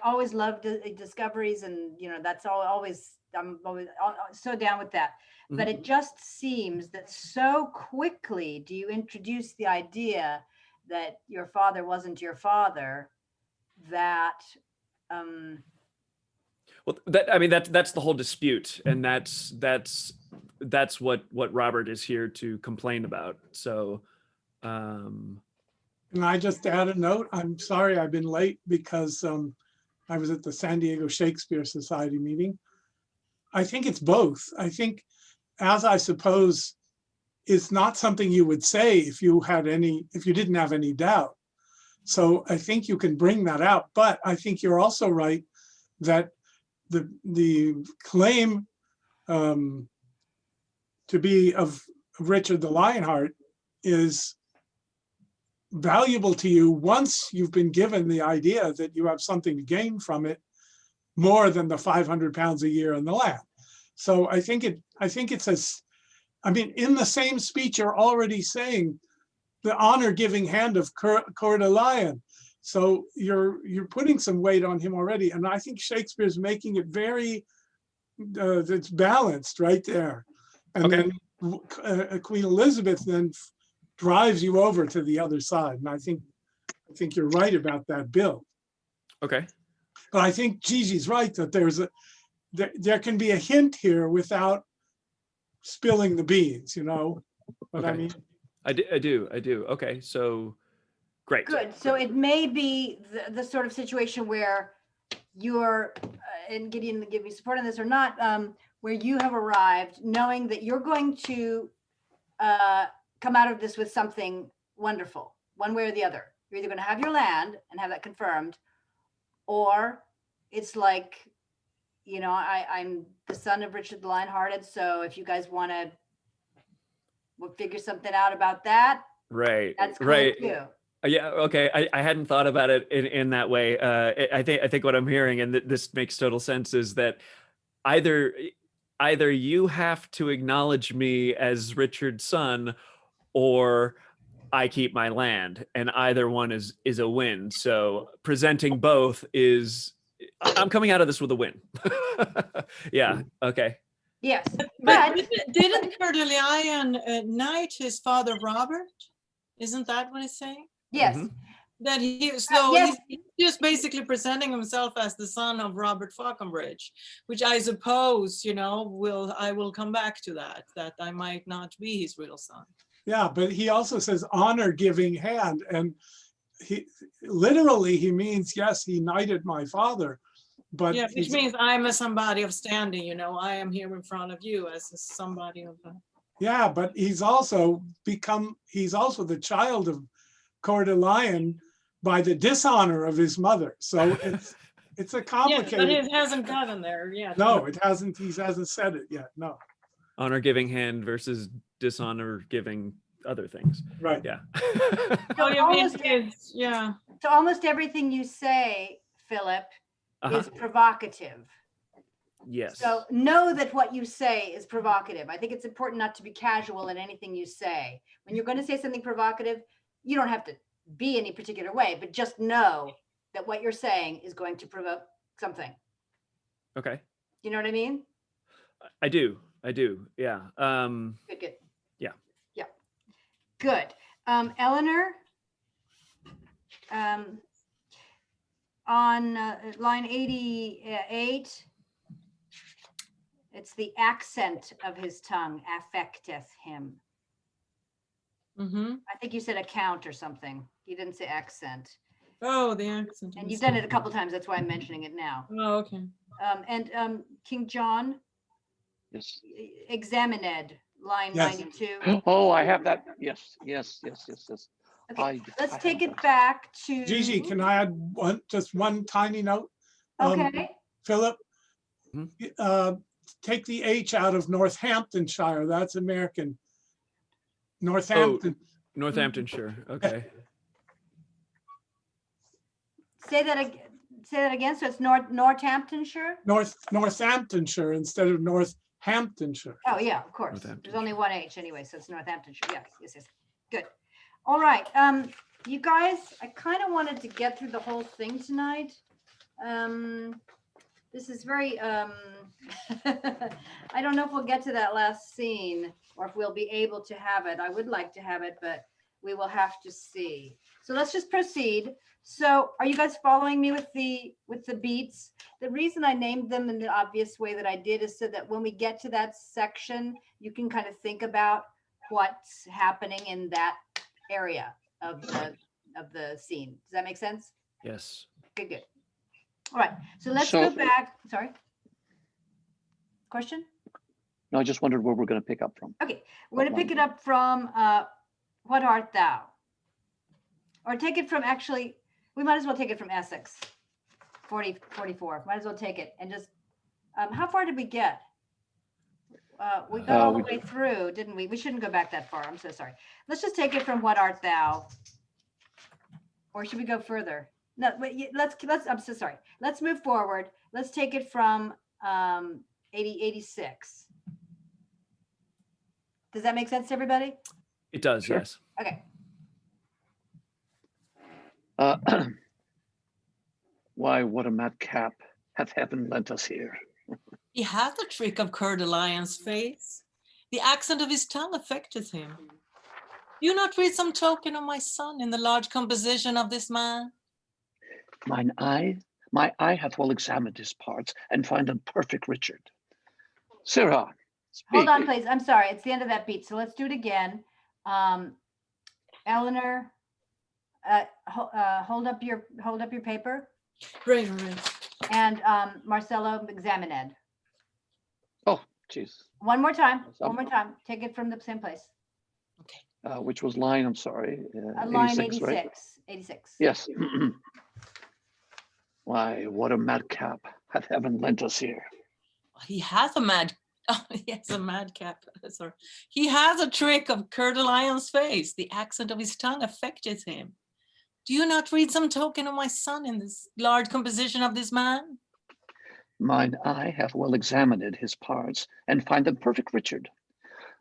always loved discoveries, and that's always, I'm always so down with that. But it just seems that so quickly do you introduce the idea that your father wasn't your father, that well, that's the whole dispute, and that's what Robert is here to complain about. So Can I just add a note? I'm sorry I've been late because I was at the San Diego Shakespeare Society meeting. I think it's both. I think, as I suppose, it's not something you would say if you didn't have any doubt. So I think you can bring that out, but I think you're also right that the claim to be of Richard the Lionheart is valuable to you once you've been given the idea that you have something to gain from it more than the £500 a year in the land. So I think it's in the same speech, you're already saying the honor giving hand of Coeur de Lion. So you're putting some weight on him already. And I think Shakespeare's making it very, it's balanced right there. And Okay. then Queen Elizabeth then drives you over to the other side. And I think I think you're right about that bill. Okay. But I think Gigi's right that there can be a hint here without spilling the beans, you know what I Okay. mean? I do. Okay, so great. Good. So it may be the sort of situation where you're, and Gideon give me support on this or not, where you have arrived knowing that you're going to come out of this with something wonderful, one way or the other. You're either going to have your land and have that confirmed, or it's like, you know, I'm the son of Richard the Lionhearted. So if you guys want to we'll figure something out about that, Right. that's cool Right. too. Yeah. Okay. I hadn't thought about it in that way. I think what I'm hearing, and this makes total sense, is that either you have to acknowledge me as Richard's son, or I keep my land, and either one is a win. So presenting both is, I'm coming out of this with a win. Yeah. Okay. Yes, but Didn't Coeur de Lion knight his father Robert? Isn't that what he's saying? yes, Mhm. That he, so yes. he's just basically presenting himself as the son of Robert Falconbridge, which I suppose, you know, I will come back to that I might not be his real son. Yeah, but he also says honor giving hand, and he literally he means, yes, he knighted my father, but Yeah, which he's, means I'm a somebody of standing, you know, I am here in front of you as a somebody of yeah, but he's also the child of Coeur de Lion by the dishonor of his mother. So it's a yeah, complicated. but it hasn't gotten there yet. No, it hasn't. He hasn't said it yet. No. Honor giving hand versus dishonor giving other things. Right. Yeah. Oh, you mean almost, kids, yeah. so almost everything you say, Philip, Uh-huh. is provocative. Yes. So know that what you say is provocative. I think it's important not to be casual in anything you say. When you're going to say something provocative, you don't have to be any particular way, but just know that what you're saying is going to provoke something. Okay. You know what I mean? I do. Yeah. Good. Yeah. Yeah. Good. Eleanor, on line 88, it's the accent of his tongue affecteth him. Mm-hmm. I think you said account or something. You didn't say accent. Oh, the accent. And you've done it a couple times. That's why I'm mentioning it now. Oh, okay. And King John, Yes. examined, line Yes. 92. Oh, I have that. Yes. Okay, let's I take have it that. back to. Gigi, can I add just one tiny note? Okay, Philip, Mhm. take the H out of Northamptonshire. That's American. Northampton. Northamptonshire. Okay. say that again. So it's Northamptonshire. Northamptonshire instead of Northamptonshire. Oh, yeah, of course. There's Northamptonshire. only one H anyway, so it's Northamptonshire. Yes. Good. All right. You guys, I kind of wanted to get through the whole thing tonight. This is very, I don't know if we'll get to that last scene or if we'll be able to have it. I would like to have it, but we will have to see. So let's just proceed. So are you guys following me with the beats? The reason I named them in the obvious way that I did is so that when we get to that section, you can kind of think about what's happening in that area of the scene. Does that make sense? Yes. Good. All right. So let's So- go back. Sorry. Question? No, I just wondered where we're going to pick up from. Okay. We're going to pick it up from What Art Thou? Or take it from, actually, we might as well take it from Essex. 44. Might as well take it and just, how far did we get? We got all the way through, didn't we? We shouldn't go back that far. I'm so sorry. Let's just take it from What Art Thou? Or should we go further? No, let's, I'm so sorry. Let's move forward. Let's take it from 86. Does that make sense to everybody? It does. Sure. Yes. Okay. Why, what a madcap hath heaven lent us here. He had the trick of Coeur de Lion's face. The accent of his tongue affected him. You not read some token of my son in the large composition of this man? My eye hath well examined his parts, and find him perfect, Richard. Sirrah, speak. Hold on, please. I'm sorry. It's the end of that beat. So let's do it again. Eleanor, hold up your paper. Right. And Marcelo, examine Ed. Oh, jeez. One more time. Take it from the same place. Which was line, I'm sorry. Line 86, right? 86. Yes. Why, what a madcap hath heaven lent us here. He has a madcap. Sorry. He has a trick of Coeur de Lion's face. The accent of his tongue affected him. Do you not read some token of my son in this large composition of this man? Mine eye hath well examined his parts, and find them perfect, Richard.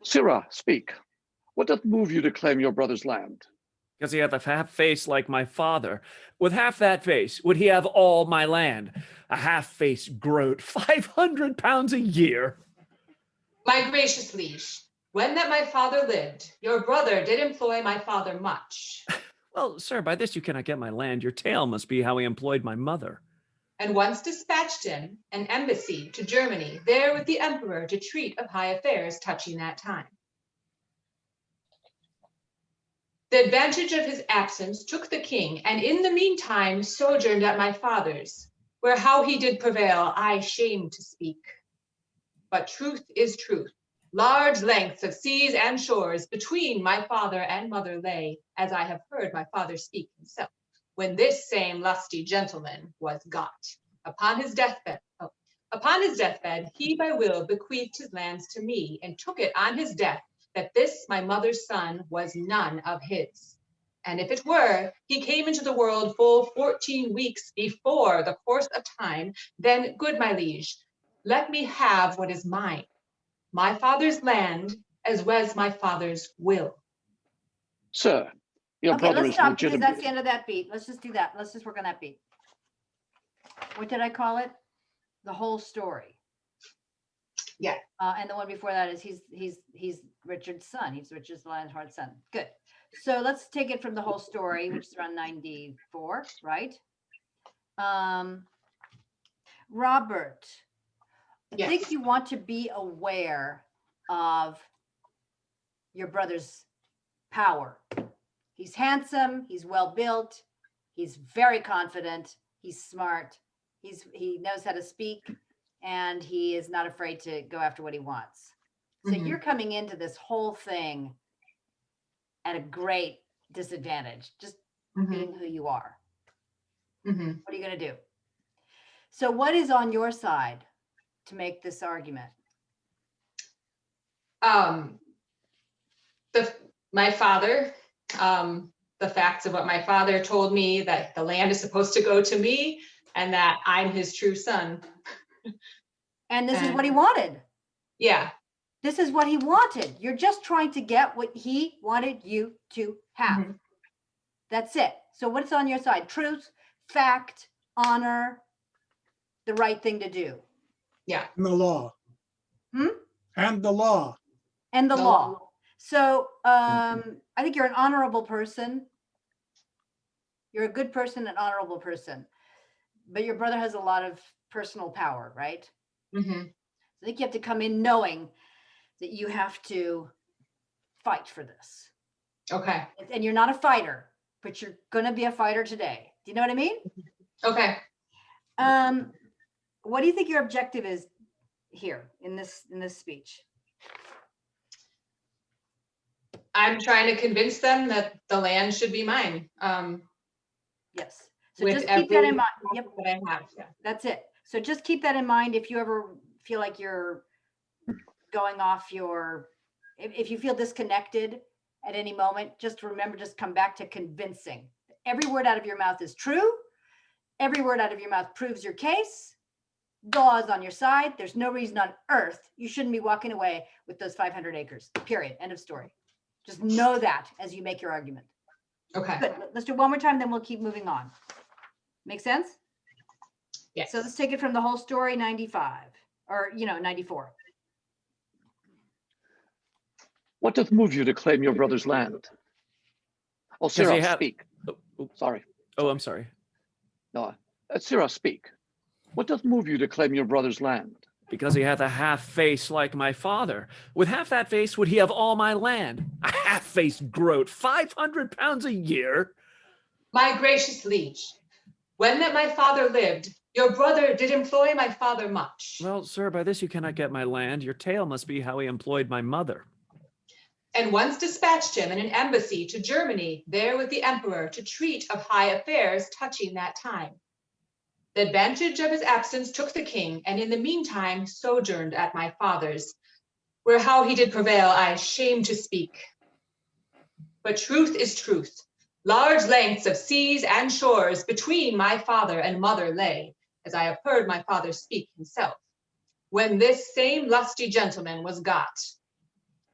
Sirrah, speak. What doth move you to claim your brother's land? Because he hath a half face like my father. With half that face, would he have all my land? A half face groat, 500 pounds a year. My gracious liege, when that my father lived, your brother did employ my father much. Well, sir, by this you cannot get my land. Your tale must be how he employed my mother. And once dispatched him an embassy to Germany, there with the emperor to treat of high affairs touching that time. The advantage of his absence took the king, and in the meantime sojourned at my father's, where how he did prevail, I shame to speak. But truth is truth. Large lengths of seas and shores between my father and mother lay, as I have heard my father speak himself, when this same lusty gentleman was got. Upon his deathbed, he by will bequeathed his lands to me, and took it on his death, that this my mother's son was none of his. And if it were, he came into the world full 14 weeks before the course of time, then, good my liege, let me have what is mine, my father's land, as well as my father's will. Sir, your Okay, brother let's is stop because legitimate. that's the end of that beat. Let's just do that. Let's just work on that beat. What did I call it? The whole story. Yeah. And the one before that is he's Richard's son. He's Richard's Lionheart's son. Good. So let's take it from the whole story, which is around 94, right? Robert, I Yes. think you want to be aware of your brother's power. He's handsome, he's well built, he's very confident, he's smart, he knows how to speak, and he is not afraid to go after what he wants. So Mhm. you're coming into this whole thing at a great disadvantage, just being who you are. Mhm. What are you going to do? So what is on your side to make this argument? My father, the facts of what my father told me, that the land is supposed to go to me and that I'm his true son. And this is what he wanted. Yeah. This is what he wanted. You're just trying to get what he wanted you to have. Mhm. That's it. So what's on your side? Truth, fact, honor, the right thing to do. Yeah. And the law. And the law. And the The law. law. So I think you're an honorable person. You're a good person, an honorable person. But your brother has a lot of personal power, right? Mhm. I think you have to come in knowing that you have to fight for this. Okay. And you're not a fighter, but you're going to be a fighter today. Do you know what I mean? Okay. What do you think your objective is here in this speech? I'm trying to convince them that the land should be mine. Yes. So With just keep that in every mind. Yep. that I have. Yeah. That's it. So just keep that in mind. If you ever feel like you're going off if you feel disconnected at any moment, just remember, just come back to convincing. Every word out of your mouth is true. Every word out of your mouth proves your case. The law is on your side. There's no reason on earth you shouldn't be walking away with those 500 acres, period. End of story. Just know that as you make your argument. Okay. Good. Let's do it one more time, then we'll keep moving on. Make sense? Yes. So let's take it from the whole story, 95, or 94. What doth move you to claim your brother's land? Oh, Because he Sarah, had- speak. Oh, Sorry. I'm sorry. No, Sarah, speak. What doth move you to claim your brother's land? Because he hath a half face like my father. With half that face would he have all my land. A half-faced groat, 500 pounds a year. My gracious liege, when that my father lived, your brother did employ my father much. Well, sir, by this you cannot get my land. Your tale must be how he employed my mother. And once dispatched him in an embassy to Germany, there with the emperor, to treat of high affairs touching that time. The advantage of his absence took the king, and in the meantime sojourned at my father's, where how he did prevail I shame to speak. But truth is truth. Large lengths of seas and shores between my father and mother lay, as I have heard my father speak himself, when this same lusty gentleman was got.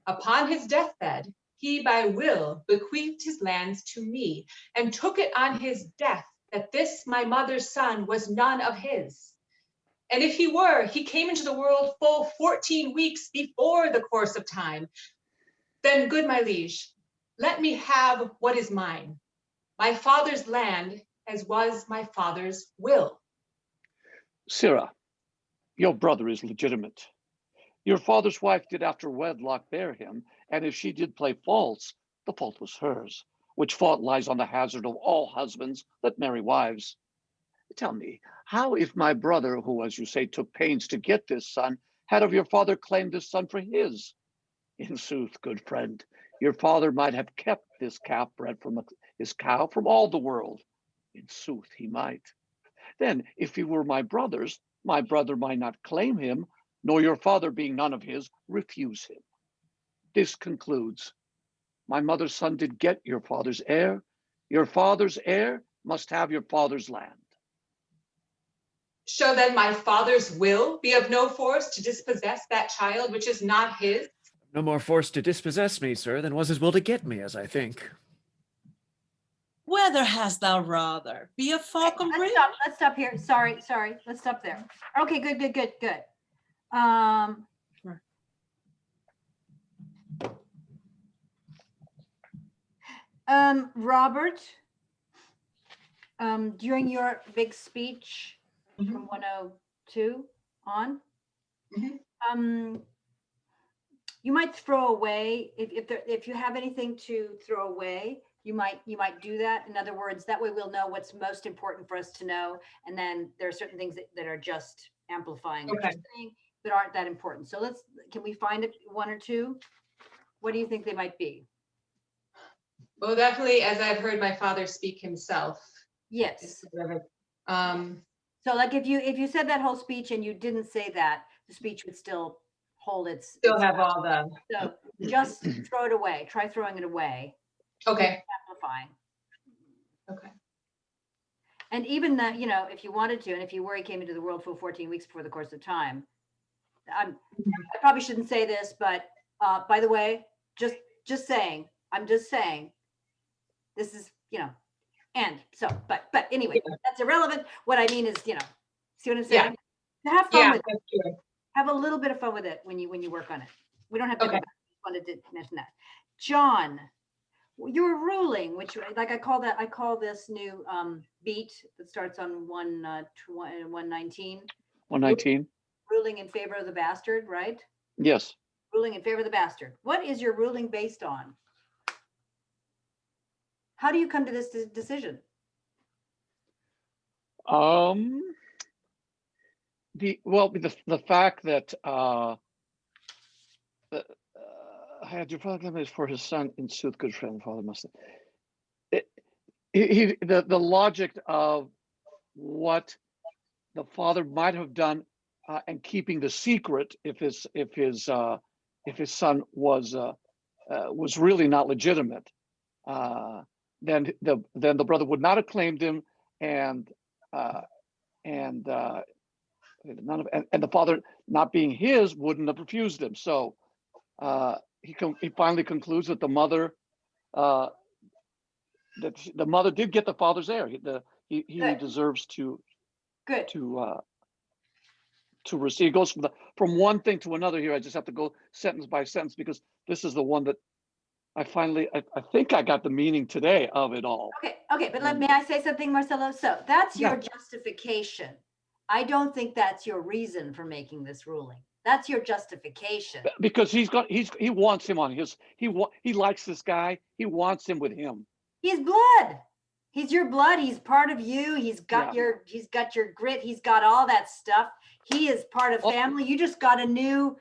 Upon his deathbed, he by will bequeathed his lands to me, and took it on his death that this my mother's son was none of his. And if he were, he came into the world full 14 weeks before the course of time. Then, good my liege, let me have what is mine, my father's land, as was my father's will. Sarah, your brother is legitimate. Your father's wife did after wedlock bear him, and if she did play false, the fault was hers, which fault lies on the hazard of all husbands that marry wives. Tell me, how if my brother, who, as you say, took pains to get this son, had of your father claimed this son for his? In sooth, good friend, your father might have kept this calf bred from his cow from all the world. In sooth, he might. Then, if he were my brother's, my brother might not claim him, nor your father, being none of his, refuse him. This concludes, my mother's son did get your father's heir. Your father's heir must have your father's land. Shall then my father's will be of no force to dispossess that child which is not his? No more force to dispossess me, sir, than was his will to get me, as I think. Whether hast thou rather be a falconry? Let's stop here. Sorry. Let's stop there. Okay, good. Robert, during your big speech from 102 on, you might throw away if you have anything to throw away. You might do that. In other words, that way we'll know what's most important for us to know, and then there are certain things that are just amplifying what you're saying, but aren't that important. So can we find it, one or two? What do you think they might be? Well, definitely, as I've heard my father speak himself. Yes. So like if you said that whole speech and you didn't say that, the speech would still hold its. have all the. So just throw it away. Try throwing it away. Okay. Amplifying. Okay. And even that, if you wanted to, and if you were, he came into the world for 14 weeks before the course of time. I probably shouldn't say this, but by the way, just saying, I'm just saying, this is, and so, but anyway, that's irrelevant. What I mean is, see what I'm saying? Have fun with it. Have a little bit of fun with it when you work on it. We don't have to go back. I wanted to mention that. John, your ruling, which like I call this new beat that starts on 119. 119. Ruling in favor of the bastard, right? Yes. Ruling in favor of the bastard. What is your ruling based on? How do you come to this decision? The fact that had your father claimed for his son, in sooth, good friend, father must have. The logic of what the father might have done, and keeping the secret if his son was really not legitimate, then the brother would not have claimed him, and the father not being his wouldn't have refused him. So he finally concludes that the mother did get the father's heir. He deserves to receive. It goes from one thing to another here. I just have to go sentence by sentence because this is the one that I think I got the meaning today of it all. Okay, but may I say something, Marcelo? So that's your justification. I don't think that's your reason for making this ruling. That's your justification. Because he wants him on his, he likes this guy. He wants him with him. He's blood. He's your blood. He's part of you. He's got your grit. He's got all that stuff. He is part of family. You just got a new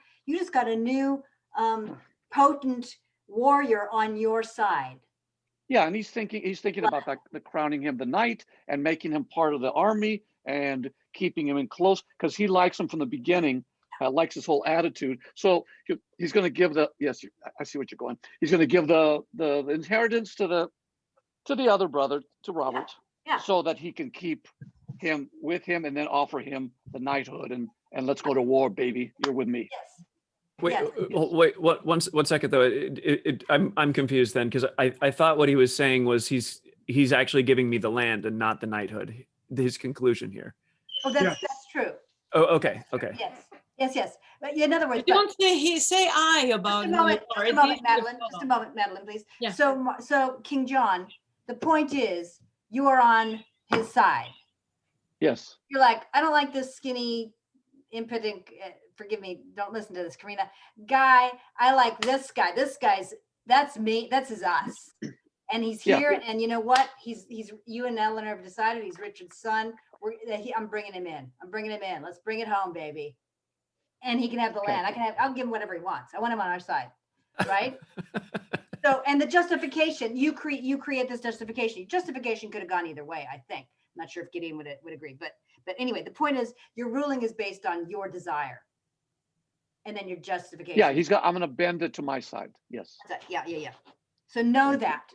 potent warrior on your side. Yeah, and he's thinking about the crowning him the knight and making him part of the army and keeping him in close, because he likes him from the beginning, likes his whole attitude. So he's going to give I see what you're going. He's going to give the inheritance to the other brother, to Robert, so that he can keep him with him and then offer him the knighthood and let's go to war, baby. You're with me. Yes. Wait, one second though. I'm confused then, because I thought what he was saying was he's actually giving me the land and not the knighthood. His conclusion here. Oh, that's true. Oh, okay. Yes. But in other words, Don't say I about just a moment, Madeleine. Just a moment, Madeleine, please. Yeah. So King John, the point is you are on his side. Yes. You're like, I don't like this skinny, impotent, forgive me, don't listen to this, Corinna, guy. I like this guy. That's me. That's his us. And he's here. And you know what? He's you and ELINOR have decided he's Richard's son. I'm bringing him in. Let's bring it home, baby. And he can have the land. I'll give him whatever he wants. I want him on our side. Right? So, and the justification, you create this justification. Justification could have gone either way, I think. I'm not sure if Gideon would agree, but anyway, the point is your ruling is based on your desire. And then your justification. Yeah, I'm going to bend it to my side. Yes. Yeah. So know that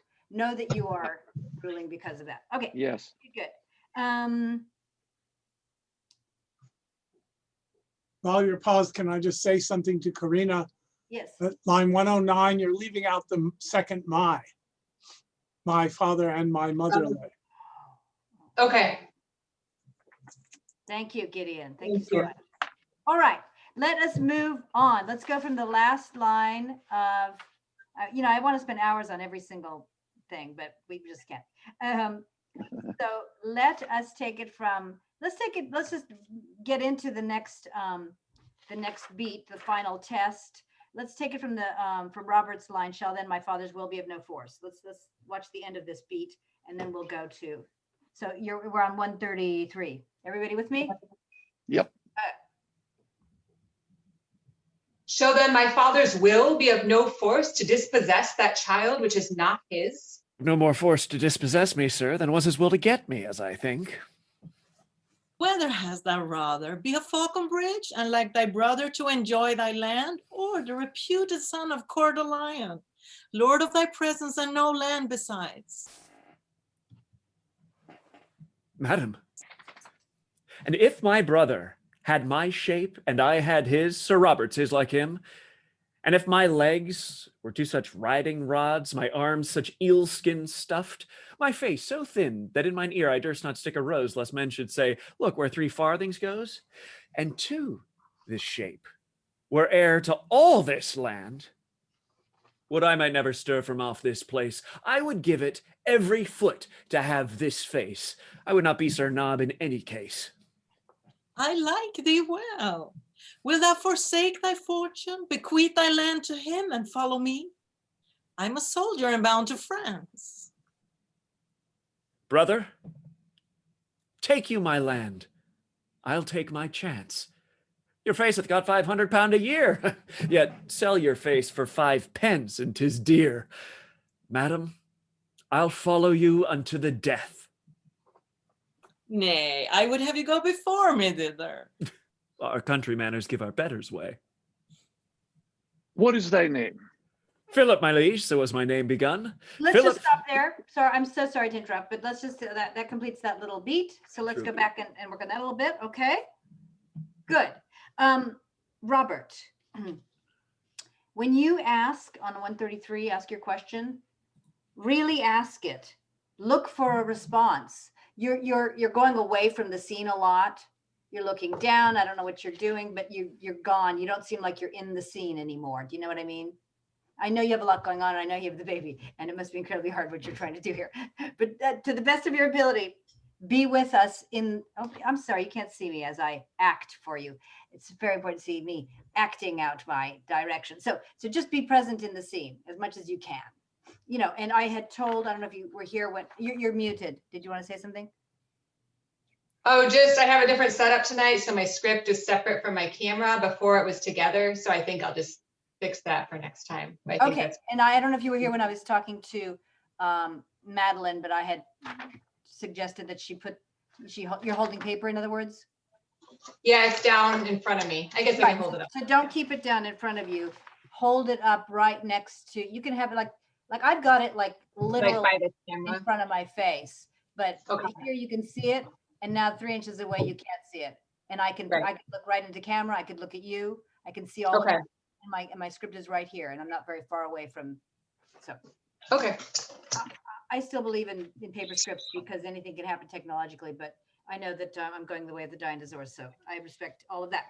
you are ruling because of that. Okay. Yes. Good. While you're paused, can I just say something to Corinna? Yes. At line 109, you're leaving out the second my father and my mother. Okay. Thank you, Gideon. Thank you so much. All right, let us move on. Let's go from the last line of, I want to spend hours on every single thing, but we just can't. So let us take it from, let's just get into the next beat, the final test. Let's take it from Robert's line, shall then my father's will be of no force. Let's watch the end of this beat and then we'll go to, so we're on 133. Everybody with me? Yep. Shall then my father's will be of no force to dispossess that child which is not his? No more force to dispossess me, sir, than was his will to get me, as I think. Whether hast thou rather be of Falconbridge, and like thy brother to enjoy thy land, or the reputed son of Coeur de Lion, lord of thy presence and no land besides? Madam, and if my brother had my shape and I had his, Sir Robert's is like him, and if my legs were to such riding rods, my arms such eel skin stuffed, my face so thin that in mine ear I durst not stick a rose, lest men should say, look where 3 farthings goes, and to this shape were heir to all this land, would I might never stir from off this place, I would give it every foot to have this face. I would not be Sir Nob in any case. I like thee well. Wilt thou forsake thy fortune, bequeath thy land to him, and follow me? I'm a soldier and bound to France. Brother, take you my land. I'll take my chance. Your face hath got £500 a year, yet sell your face for 5 pence, and 'tis dear. Madam, I'll follow you unto the death. Nay, I would have you go before me thither. Our country manners give our betters way. What is thy name? Philip, my liege, so was my name begun. Let's Philip. just stop there. Sorry, I'm so sorry to interrupt, but let's just, that completes that little beat. So let's go back and work on that a little bit, okay? Good. Robert, when you ask on 133, ask your question, really ask it. Look for a response. You're going away from the scene a lot. You're looking down. I don't know what you're doing, but you're gone. You don't seem like you're in the scene anymore. Do you know what I mean? I know you have a lot going on. I know you have the baby, and it must be incredibly hard what you're trying to do here. But to the best of your ability, be with us in, oh, I'm sorry, you can't see me as I act for you. It's very important to see me acting out my direction. So just be present in the scene as much as you can. You know, and I had told, I don't know if you were here when, you're muted. Did you want to say something? Oh, I have a different setup tonight, so my script is separate from my camera. Before it was together, so I think I'll just fix that for next time. I think Okay, and I don't know if you were here when I was talking to Madeleine, but I had suggested that you're holding paper, in other words? Yeah, it's down in front of me. I guess I can hold it up. So don't keep it down in front of you. Hold it up right next to, you can have it like I've got it like literally Like by the camera. in front of my face, but Okay. here you can see it, and now 3 inches away you can't see it. And I can look right into camera. I could look at you. I can see all of it. And my script is right here, and I'm not very far away from. So. Okay. I still believe in paper scripts because anything can happen technologically, but I know that I'm going the way of the dinosaurs, so I respect all of that.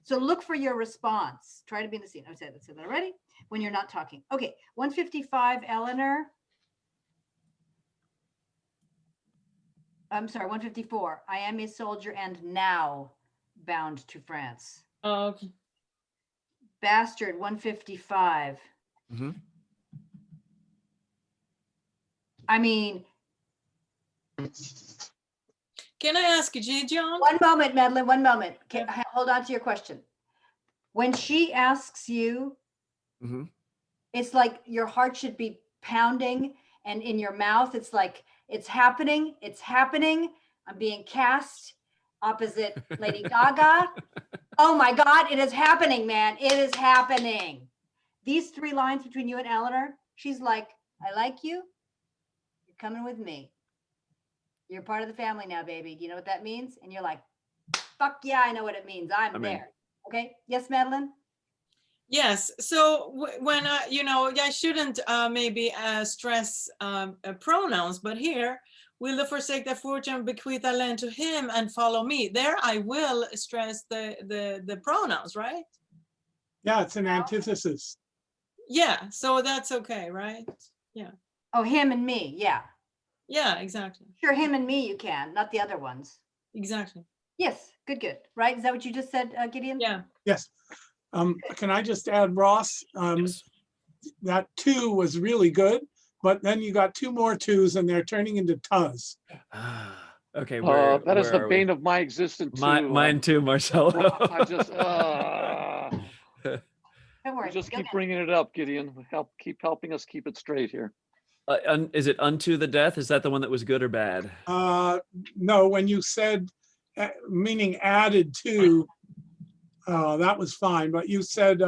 So look for your response. Try to be in the scene. I said that already. When you're not talking. Okay, 155, ELINOR. I'm sorry, 154. I am a soldier and now bound to France. Oh, okay. Bastard, 155. Mhm. I mean, Can I ask you, Gideon? one moment, Madeleine, one moment. Okay, hold on to your question. When she asks you, Mhm. it's like your heart should be pounding, and in your mouth, it's like, it's happening. It's happening. I'm being cast opposite Lady Gaga. Oh my God, it is happening, man. It is happening. These 3 lines between you and ELINOR, she's like, I like you. You're coming with me. You're part of the family now, baby. Do you know what that means? And you're like, fuck yeah, I know what it means. I'm there. Okay. Yes, Madeleine? Yes. So when I shouldn't maybe stress pronouns, but here, will the forsake their fortune, bequeath their land to him and follow me. There I will stress the pronouns, right? Yeah, it's an antithesis. Yeah. So that's okay, right? Yeah. Oh, him and me. Yeah. Yeah, exactly. Sure, him and me you can, not the other ones. Exactly. Yes, good. Right? Is that what you just said, Gideon? Yeah. Yes. Can I just add, Ross? Yes. That 2 was really good, but then you got 2 more 2s and they're turning into tus. Okay, That is where the are bane we? of my existence too. Mine too, Marcelo. I just, Don't worry. you just you'll keep get it. bringing it up, Gideon. Keep helping us keep it straight here. Is it unto the death? Is that the one that was good or bad? No, when you said, meaning added to, that was fine, but you said,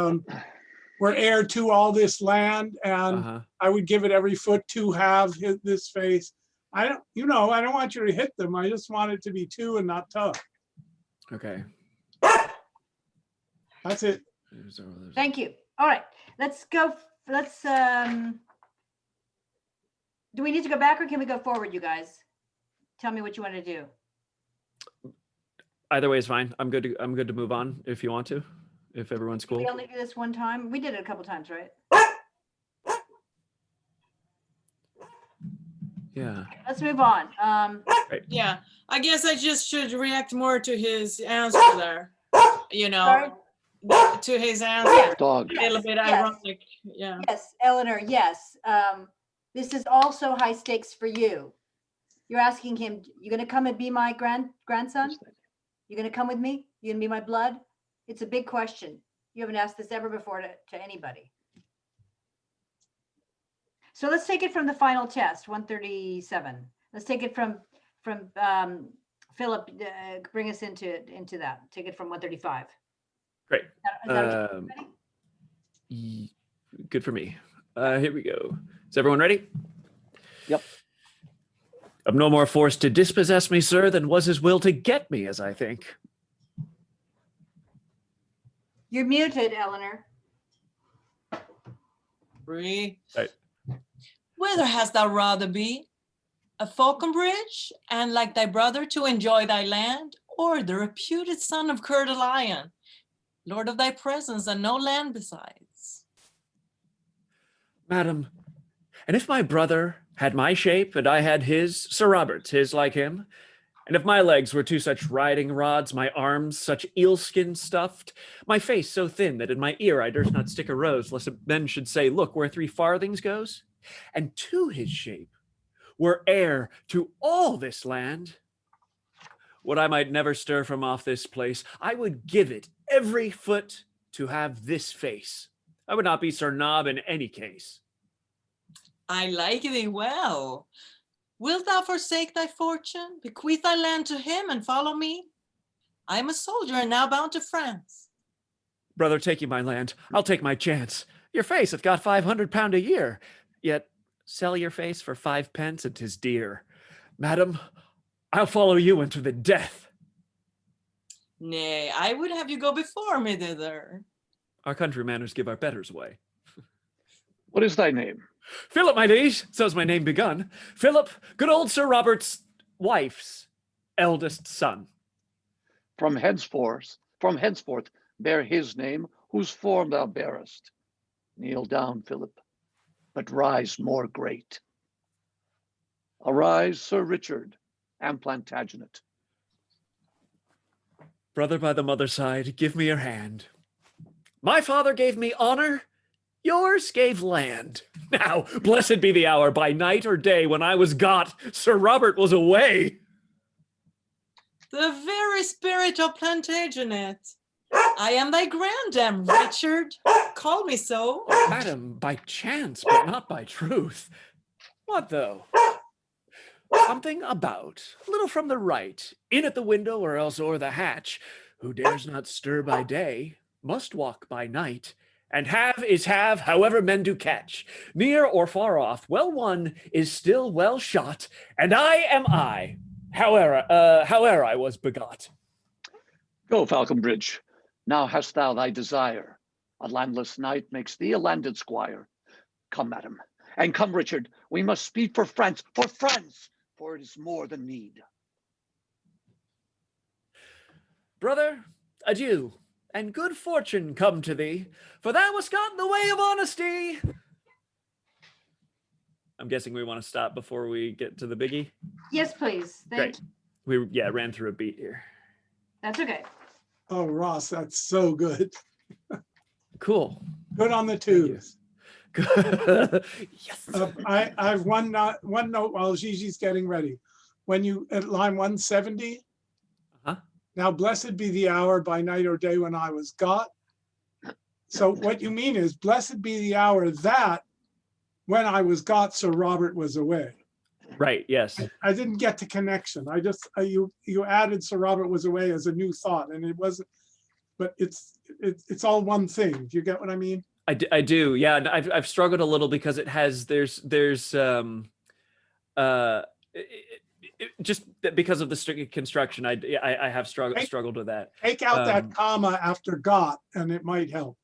we're heir to all this land, and I would give it every foot to have this face. I don't want you to hit them. I just want it to be 2 and not tough. Okay. That's it. Thank you. All right, let's go. Let's, do we need to go back or can we go forward, you guys? Tell me what you want to do. Either way is fine. I'm good to move on if you want to, if everyone's cool. We only do this one time. We did it a couple times, right? Yeah. Let's move on. Right. Yeah. I guess I just should react more to his answer there. Sorry? To his answer. Dog. A little bit Yes. ironic. Yeah. Yes, ELINOR, yes. This is also high stakes for you. You're asking him, you gonna come and be my grandson? You gonna come with me? You gonna be my blood? It's a big question. You haven't asked this ever before to anybody. So let's take it from the final test, 137. Let's take it from Philip, bring us into that. Take it from 135. Great. Is that okay? Ready? Good for me. Here we go. Is everyone ready? Yep. Of no more force to dispossess me, sir, than was his will to get me, as I think. You're muted, ELINOR. Breathe. Right. Whither hast thou rather be? A Falconbridge, and like thy brother to enjoy thy land, or the reputed son of Coeur de Lion, lord of thy presence and no land besides? Madam, and if my brother had my shape and I had his, Sir Robert's, his like him, and if my legs were two such riding rods, my arms such eelskin stuffed, my face so thin that in my ear I durst not stick a rose, lest men should say, look where 3 farthings goes, and to his shape were heir to all this land, would I might never stir from off this place, I would give it every foot to have this face. I would not be Sir Nob in any case. I like thee well. Wilt thou forsake thy fortune, bequeath thy land to him, and follow me? I am a soldier and now bound to France. Brother, take you my land, I'll take my chance. Your face hath got £500 a year, yet sell your face for 5 pence and 'tis dear. Madam, I'll follow you into the death. Nay, I would have you go before me thither. Our country manners give our betters way. What is thy name? Philip, my liege, so's my name begun. Philip, good old Sir Robert's wife's eldest son. From henceforth, bear his name, whose form thou bearest. Kneel down, Philip, but rise more great. Arise, Sir Richard and Plantagenet. Brother by the mother's side, give me your hand. My father gave me honor, yours gave land. Now, blessed be the hour by night or day when I was got, Sir Robert was away. The very spirit of Plantagenet. I am thy grandam, Richard. Call me so. Madam, by chance, but not by truth. What though? Something about, a little from the right, in at the window or else o'er the hatch, who dares not stir by day, must walk by night, and have is have, however men do catch. Near or far off, well won is still well shot, and I am I, howe'er I was begot. Go, Falconbridge. Now hast thou thy desire. A landless knight makes thee a landed squire. Come, madam, and come, Richard. We must speed for France, for it is more than need. Brother, adieu, and good fortune come to thee, for thou wast got in the way of honesty. I'm guessing we want to stop before we get to the biggie. Yes, please. Great. We ran through a beat here. That's okay. Oh, Ross, that's so good. Cool. Good on the twos. Good. Yes. I have one note while Gigi's getting ready. When you at line 170, now blessed be the hour by night or day when I was got. So what you mean is blessed be the hour that when I was got, Sir Robert was away. Right. Yes. I didn't get the connection. I just you added Sir Robert was away as a new thought, and it wasn't. But it's all one thing. Do you get what I mean? I do. Yeah. And I've struggled a little because it has just because of the construction. I have struggled with that. Take out that comma after got, and it might help.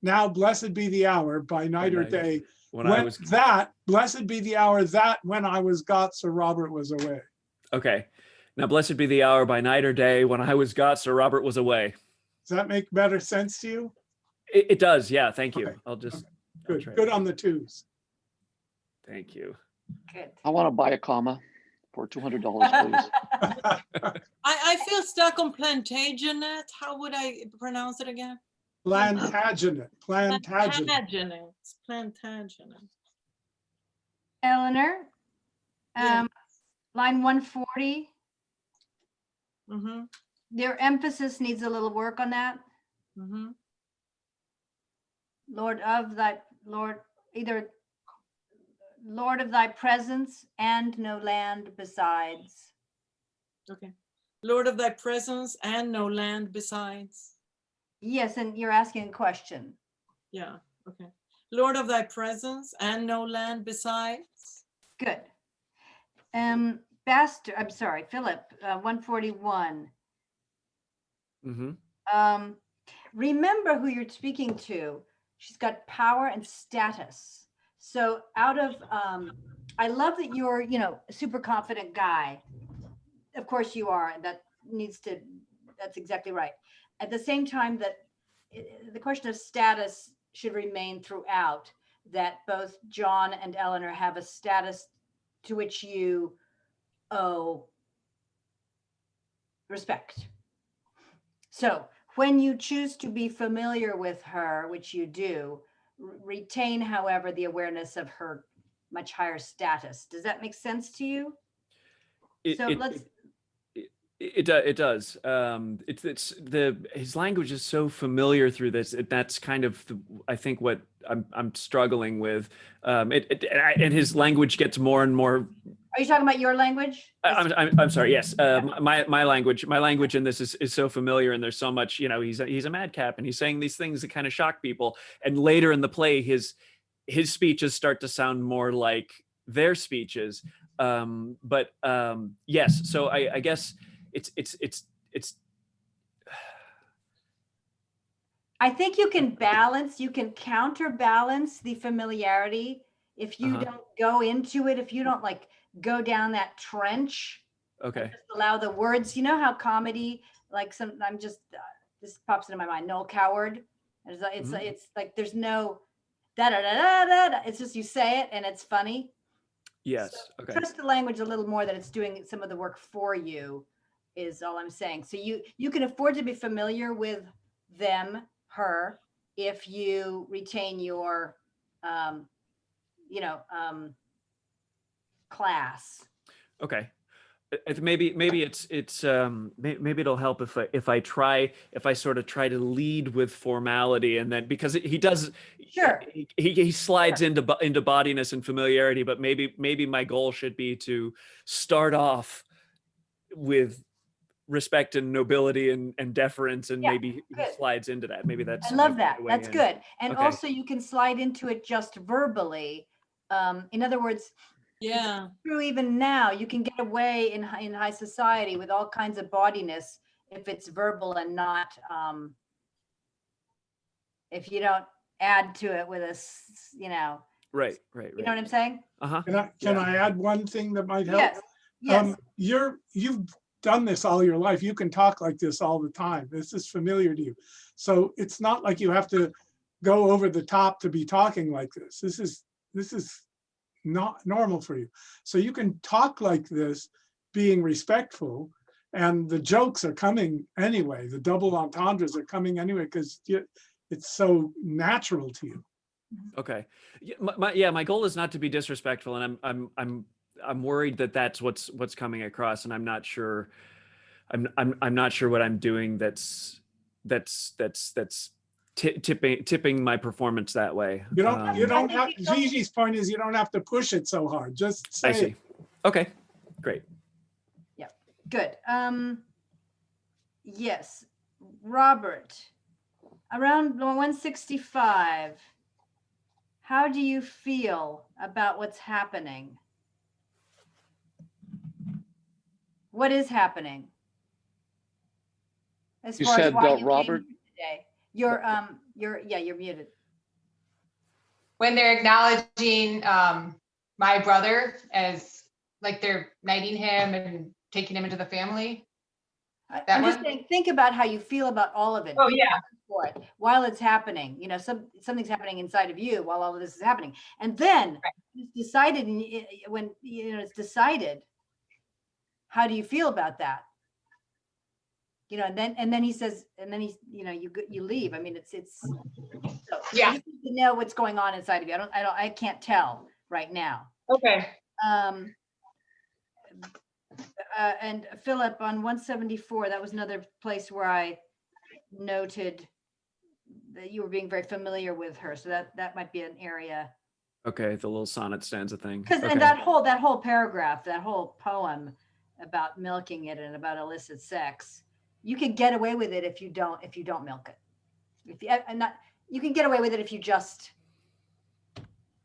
Now, blessed be the hour by night or day. When I was that, blessed be the hour that when I was got, Sir Robert was away. Okay. Now, blessed be the hour by night or day when I was got, Sir Robert was away. Does that make better sense to you? It does. Yeah. Thank you. Okay. I'll just. Good. Good on the twos. Thank you. Good. I want to buy a comma for $200, please. I feel stuck on Plantagenet. How would I pronounce it again? Plantagenet. Plantagenet. Eleanor, Yeah. line 140, Mm-hmm. your emphasis needs a little work on that. Mm-hmm. Lord of thy presence and no land besides. Okay. Lord of thy presence and no land besides. Yes, and you're asking a question. Yeah. Okay. Lord of thy presence and no land besides. Good. Philip, 141. Mm-hmm. Remember who you're speaking to. She's got power and status. So out of, I love that you're, a super confident guy. Of course you are, and that's exactly right. At the same time that the question of status should remain throughout, that both John and Eleanor have a status to which you owe respect. So when you choose to be familiar with her, which you do, retain, however, the awareness of her much higher status. Does that make sense to you? It, So it, let's. it does. His language is so familiar through this. That's kind of I think what I'm struggling with. And his language gets more and more. Are you talking about your language? I'm sorry. Yes, my language in this is so familiar, and there's so much. He's a madcap, and he's saying these things that kind of shock people. And later in the play, his speeches start to sound more like their speeches. Yes. So I guess it's. I think you can counterbalance the familiarity if you don't go into it, if you don't like go down that trench. Okay. Just allow the words. You know how comedy, like I'm just this pops into my mind. Noel Coward. It's like there's no da da da da da. It's just you say it and it's funny. Yes. So Okay. trust the language a little more, that it's doing some of the work for you, is all I'm saying. So you can afford to be familiar with them, her, if you retain your class. Okay. Maybe maybe it'll help if I sort of try to lead with formality, and then because he does, Sure, he slides into bodiness and familiarity, but maybe my goal should be to start off with respect and nobility and deference, and maybe he good. slides into that. Maybe that's. I love that. my way That's in. good. And Okay. also you can slide into it just verbally. In other words, Yeah. true even now, you can get away in high society with all kinds of bawdiness if it's verbal and not, if you don't add to it with Right. you know what I'm saying? Can I add one thing that might help? Yes. You've done this all your life. You can talk like this all the time. This is familiar to you. So it's not like you have to go over the top to be talking like this. This is not normal for you. So you can talk like this, being respectful, and the jokes are coming anyway. The double entendres are coming anyway because it's so natural to you. Okay. My goal is not to be disrespectful, and I'm worried that that's what's coming across, and I'm not sure what I'm doing that's tipping my performance that way. You don't have, Gigi's point is you don't have to push it so hard. Just say I see. it. Okay, great. Yeah, good. Yes, Robert, around 165, how do you feel about what's happening? What is happening? As You far as said, why you came Robert? here today. You're muted. When they're acknowledging my brother as like they're knighting him and taking him into the family. I'm just saying, think about how you feel about all of it. Oh, Be yeah. present for it while it's happening. Something's happening inside of you while all of this is happening, and then it's decided. When it's decided, how do you feel about that? And then he says, and then you leave. I mean, it's so Yeah. I just need to know what's going on inside of you. I can't tell right now. Okay. And Philip, on 174, that was another place where I noted that you were being very familiar with her. So that might be an area. Okay, the little sonnet stanza thing. Because Okay. and that whole paragraph, that whole poem about milking it and about illicit sex, you can get away with it if you don't milk it. You can get away with it if you just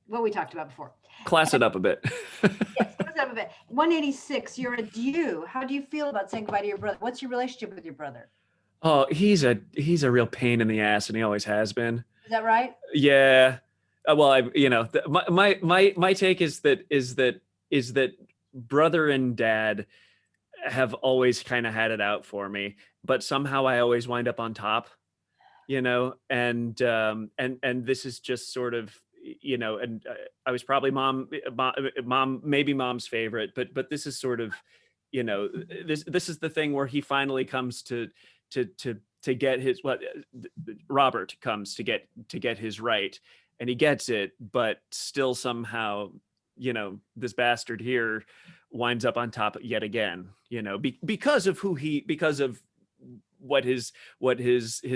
what we talked about before. Class it up a bit. Yes, class it up a bit. 186, you're a due. How do you feel about saying goodbye to your brother? What's your relationship with your brother? Oh, he's a real pain in the ass, and he always has been. Is that right? Yeah. Well, my take is that brother and dad have always kind of had it out for me, but somehow I always wind up on top, and this is just sort of, you know, and I was probably maybe mom's favorite, but this is sort of, you know, this is the thing where he finally comes to get his, Robert comes to get his right, and he gets it, but still somehow, you know, this bastard here winds up on top yet again, you know, because of what his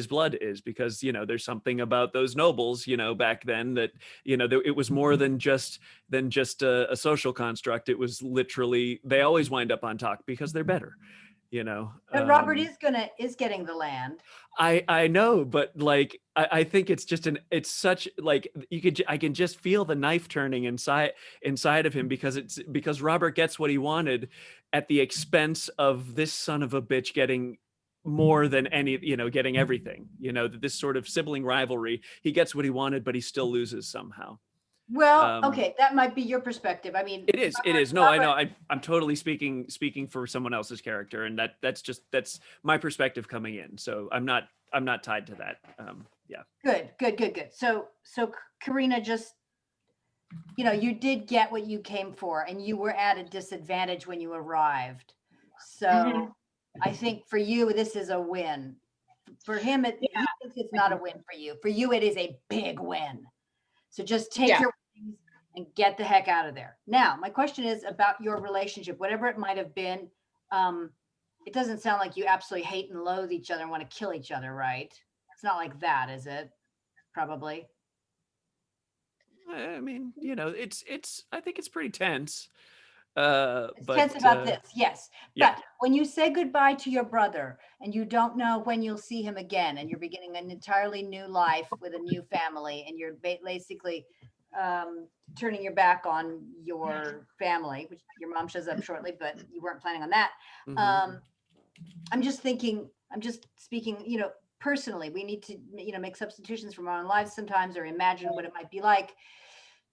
blood is, because, you know, there's something about those nobles, you know, back then that, you know, it was more than just a social construct. It was literally, they always wind up on top because they're better, you know. But Robert is getting the land. I know, but like I think it's just it's such, like, I can just feel the knife turning inside of him, because Robert gets what he wanted at the expense of this son of a bitch getting more than any, you know, getting everything, you know, this sort of sibling rivalry. He gets what he wanted, but he still loses somehow. Well, okay, that might be your perspective. I mean, it is. No, I know. I'm totally speaking for someone else's character, and that's my perspective coming in. So I'm not tied to that. Yeah. Good. So Corinna, just, you know, you did get what you came for, and you were at a disadvantage when you arrived. So I think for you, this is a win. For him, he thinks it's not a win for you. For you, it is a big win. So just take your wings and get the heck out of there. Now, my question is about your relationship, whatever it might have been. It doesn't sound like you absolutely hate and loathe each other and want to kill each other, right? It's not like that, is it? Probably. I mean, you know, I think it's pretty tense. It's tense about this, yes. Yeah. But when you say goodbye to your brother and you don't know when you'll see him again, and you're beginning an entirely new life with a new family, and you're basically turning your back on your family, which your mom shows up shortly, but you weren't planning on that. I'm just speaking, you know, personally, we need to, you know, make substitutions from our own lives sometimes, or imagine what it might be like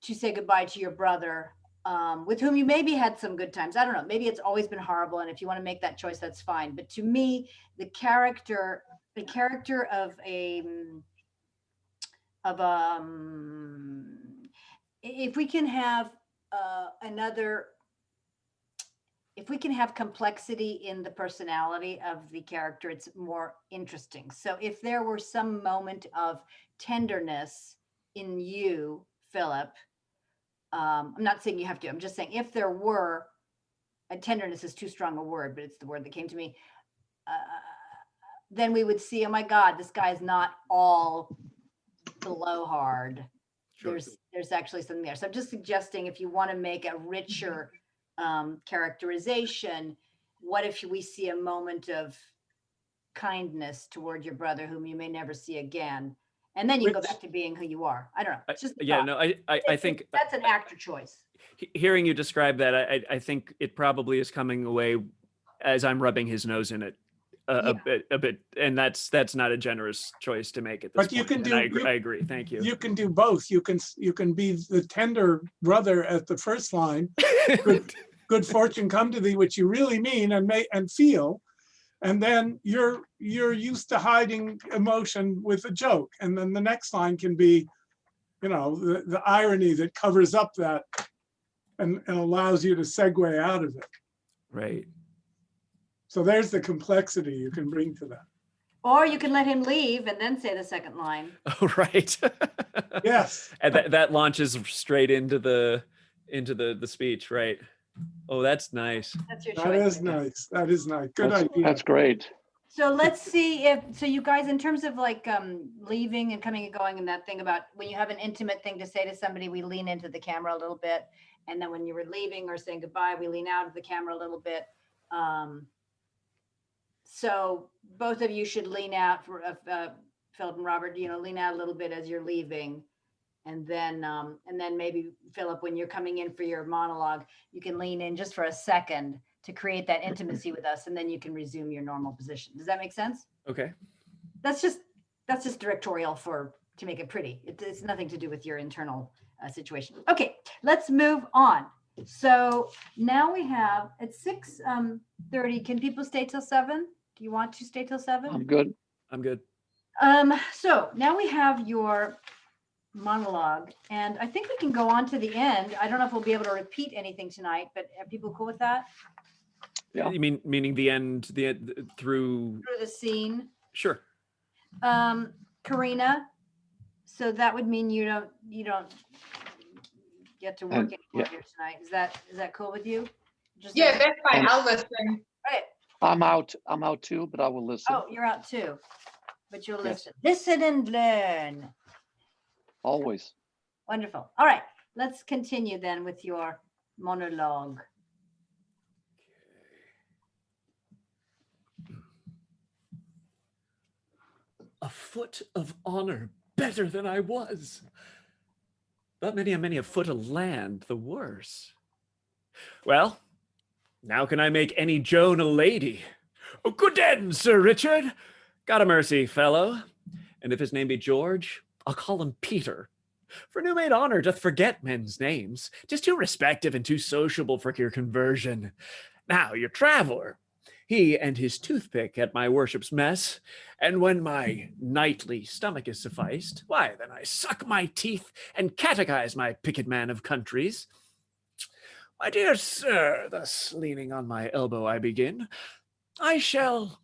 to say goodbye to your brother, with whom you maybe had some good times. I don't know. Maybe it's always been horrible, and if you want to make that choice, that's fine. But to me, the character of if we can have if we can have complexity in the personality of the character, it's more interesting. So if there were some moment of tenderness in you, Philip, I'm not saying you have to, I'm just saying if there were, tenderness is too strong a word, but it's the word that came to me, then we would see, oh my God, this guy's not all blowhard. Sure. There's actually something there. So I'm just suggesting, if you want to make a richer characterization, what if we see a moment of kindness toward your brother, whom you may never see again, and then you go back to being who you are? I don't know. It's just I think that's an actor choice. Hearing you describe that, I think it probably is coming away as I'm rubbing his nose in it a bit, and that's not a generous choice to make at this point. You can do. I agree. Thank you. You can do both. You can be the tender brother at the first line. Good fortune come to thee, which you really mean and feel, and then you're used to hiding emotion with a joke, and then the next line can be, you know, the irony that covers up that and allows you to segue out of it. Right. So there's the complexity you can bring to that. Or you can let him leave and then say the second line. Oh, right. Yes. And that launches straight into the speech, right? Oh, that's nice. That's your choice. That is nice. That is nice. Good idea. That's great. So let's see so you guys, in terms of like leaving and coming and going, and that thing about when you have an intimate thing to say to somebody, we lean into the camera a little bit. And then when you were leaving or saying goodbye, we lean out of the camera a little bit. So both of you should lean out for Philip and Robert, you know, lean out a little bit as you're leaving. And then maybe Philip, when you're coming in for your monologue, you can lean in just for a second to create that intimacy with us, and then you can resume your normal position. Does that make sense? Okay. That's just directorial to make it pretty. It's nothing to do with your internal situation. Okay, let's move on. So now we have at 6:30. Can people stay till 7? Do you want to stay till 7? I'm good. I'm good. So now we have your monologue. And I think we can go on to the end. I don't know if we'll be able to repeat anything tonight, but are people cool with that? Yeah. You mean meaning the end through? Through the scene. Sure. Corinna, so that would mean you don't get to work And- anymore yeah. here tonight. Is that cool with you? Just Yeah, like- that's fine. I'll listen. Right. I'm out too, but I will listen. Oh, you're out too, but you'll Yes. listen. Listen and learn. Always. Wonderful. All right, let's continue then with your monologue. A foot of honor better than I was. But many a foot of land, the worse. Well, now can I make any Joan a lady? Oh, good end, Sir Richard. God a mercy, fellow. And if his name be George, I'll call him Peter. For new made honor doth forget men's names. 'Tis too respective and too sociable for your conversion. Now your traveller, he and his toothpick at my worship's mess, and when my nightly stomach is sufficed, why then I suck my teeth and catechize my picket man of countries. My dear sir, thus leaning on my elbow I begin, I shall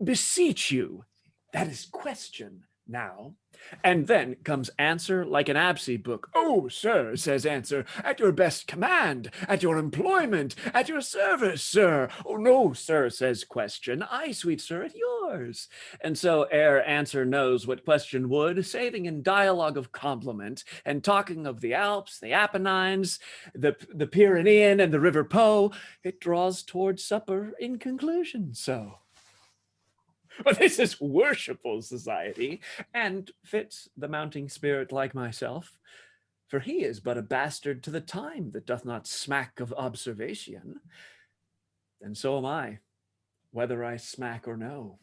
beseech you, that is question now. And then comes answer like an Absy book. Oh, sir, says answer, at your best command, at your employment, at your service, sir. Oh, no, sir, says question. I, sweet sir, at yours. And so ere answer knows what question would, saving in dialogue of compliment, and talking of the Alps, the Apennines, the Pyrenean, and the River Po, it draws towards supper in conclusion, so. But this is worshipful society, and fits the mounting spirit like myself, for he is but a bastard to the time that doth not smack of observation. And so am I, whether I smack or no,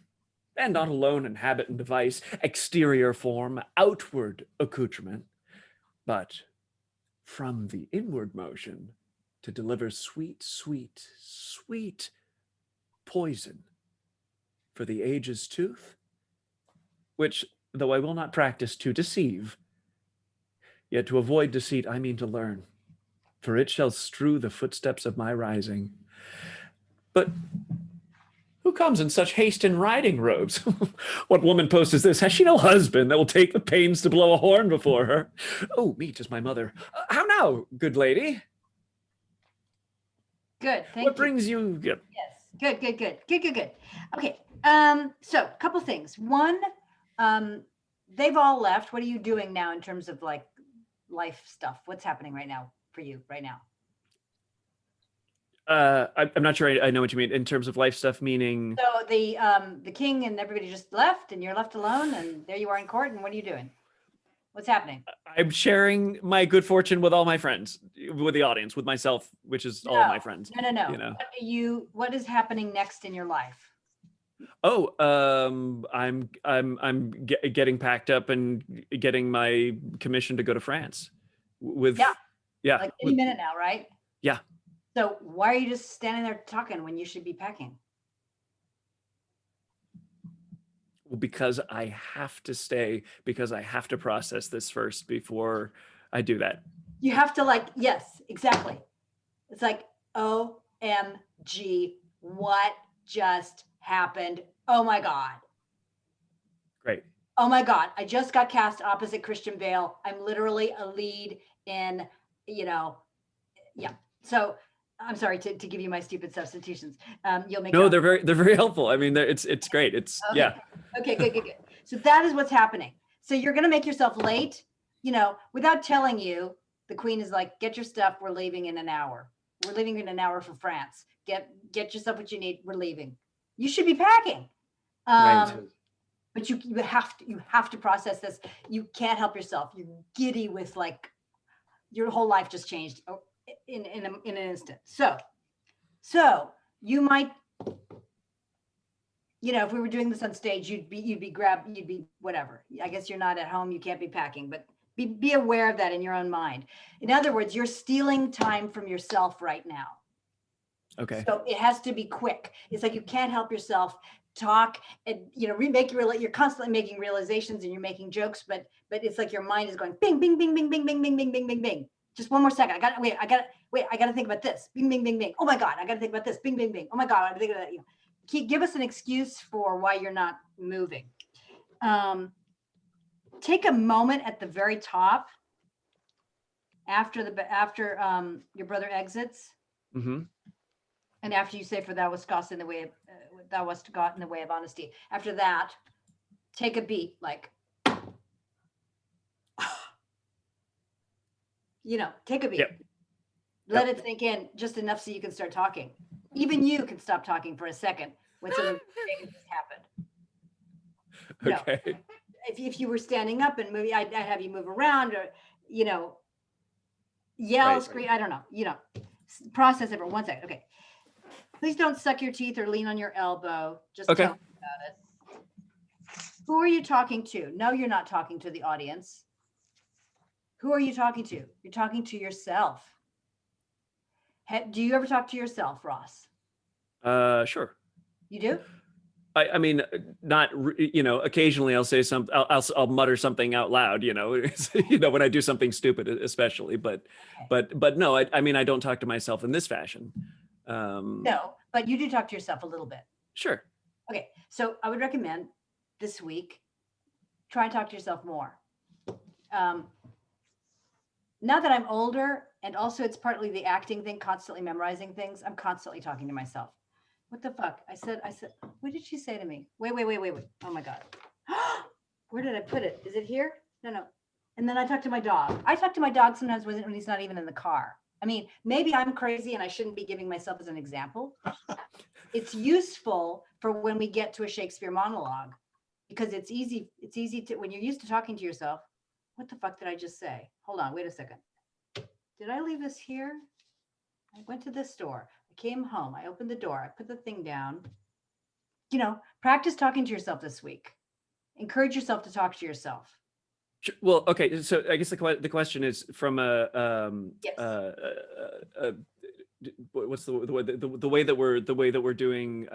and not alone in habit and device, exterior form, outward accoutrement, but from the inward motion to deliver sweet, sweet, sweet poison for the age's tooth, which, though I will not practice to deceive, yet to avoid deceit I mean to learn, for it shall strew the footsteps of my rising. But who comes in such haste in riding robes? What woman post is this? Has she no husband that will take the pains to blow a horn before her? Oh, meet is my mother. How now, good lady? Good, thank you. What brings you? Yes, good. Okay, so a couple things. One, they've all left. What are you doing now in terms of like life stuff? What's happening right now for you right now? I'm not sure I know what you mean in terms of life stuff, meaning. So the king and everybody just left and you're left alone and there you are in court, and what are you doing? What's happening? I'm sharing my good fortune with all my friends, with the audience, with myself, which is all of my friends. No. You know. What is happening next in your life? Oh, I'm getting packed up and getting my commission to go to France. With yeah, Like any minute now, right? Yeah. So why are you just standing there talking when you should be packing? Well, because I have to stay, because I have to process this first before I do that. You have to yes, exactly. It's like, OMG, what just happened? Oh my God. Great. Oh my God, I just got cast opposite Christian Bale. I'm literally a lead in, yeah. So I'm sorry to give you my stupid substitutions. You'll make No, they're very helpful. I mean, it's great. It's okay. Yeah. Okay, good. So that is what's happening. So you're going to make yourself late, without telling you. The queen is like, get your stuff. We're leaving in an hour. We're leaving in an hour for France. Get yourself what you need. We're leaving. You should be packing. Right. But you have to process this. You can't help yourself. You're giddy with your whole life just changed in an instant. So you might, if we were doing this on stage, you'd be whatever. I guess you're not at home. You can't be packing, but be aware of that in your own mind. In other words, you're stealing time from yourself right now. Okay. So it has to be quick. It's like you can't help yourself talk and, you know, you're constantly making realizations and you're making jokes, but it's like your mind is going bing, bing, bing, bing, bing, bing, bing, bing, bing, bing, bing. Just one more second. I got to think about this. Bing, bing, bing, bing. Oh my God, I got to think about this. Bing, bing, bing. Oh my God, I got to think about that. You know, give us an excuse for why you're not moving. Take a moment at the very top after your brother exits. Mm-hmm. And after you say, for thou wast got in the way of honesty. After that, take a beat, like, you know, take a beat. Yep. Let it sink in just enough so you can start talking. Even you can stop talking for a second when something big just happened. You know, Okay. if you were standing up and moving, I'd have you move around, or, you know, yell, Right, scream. I don't know. You know, process it for 1 second. Okay. Please don't suck your teeth or lean on your elbow. Just Okay. tell me about it. Who are you talking to? No, you're not talking to the audience. Who are you talking to? You're talking to yourself. Do you ever talk to yourself, Ross? Sure. You do? I mean, not, you know, occasionally I'll say something, I'll mutter something out loud, you know, you know, when I do something stupid, especially, but no, I mean, I don't talk to myself in this fashion. No, but you do talk to yourself a little bit. Sure. Okay. So I would recommend this week, try and talk to yourself more. Now that I'm older, and also it's partly the acting thing, constantly memorizing things, I'm constantly talking to myself. What the fuck? I said, what did she say to me? Wait. Oh my God. Where did I put it? Is it here? No. And then I talk to my dog. I talk to my dog sometimes when he's not even in the car. I mean, maybe I'm crazy and I shouldn't be giving myself as an example. It's useful for when we get to a Shakespeare monologue, because it's easy to, when you're used to talking to yourself, what the fuck did I just say? Hold on, wait a second. Did I leave this here? I went to this store. I came home. I opened the door. I put the thing down. You know, practice talking to yourself this week. Encourage yourself to talk to yourself. Sure. Well, okay. So I guess the question is from Yes. What's the way that we're doing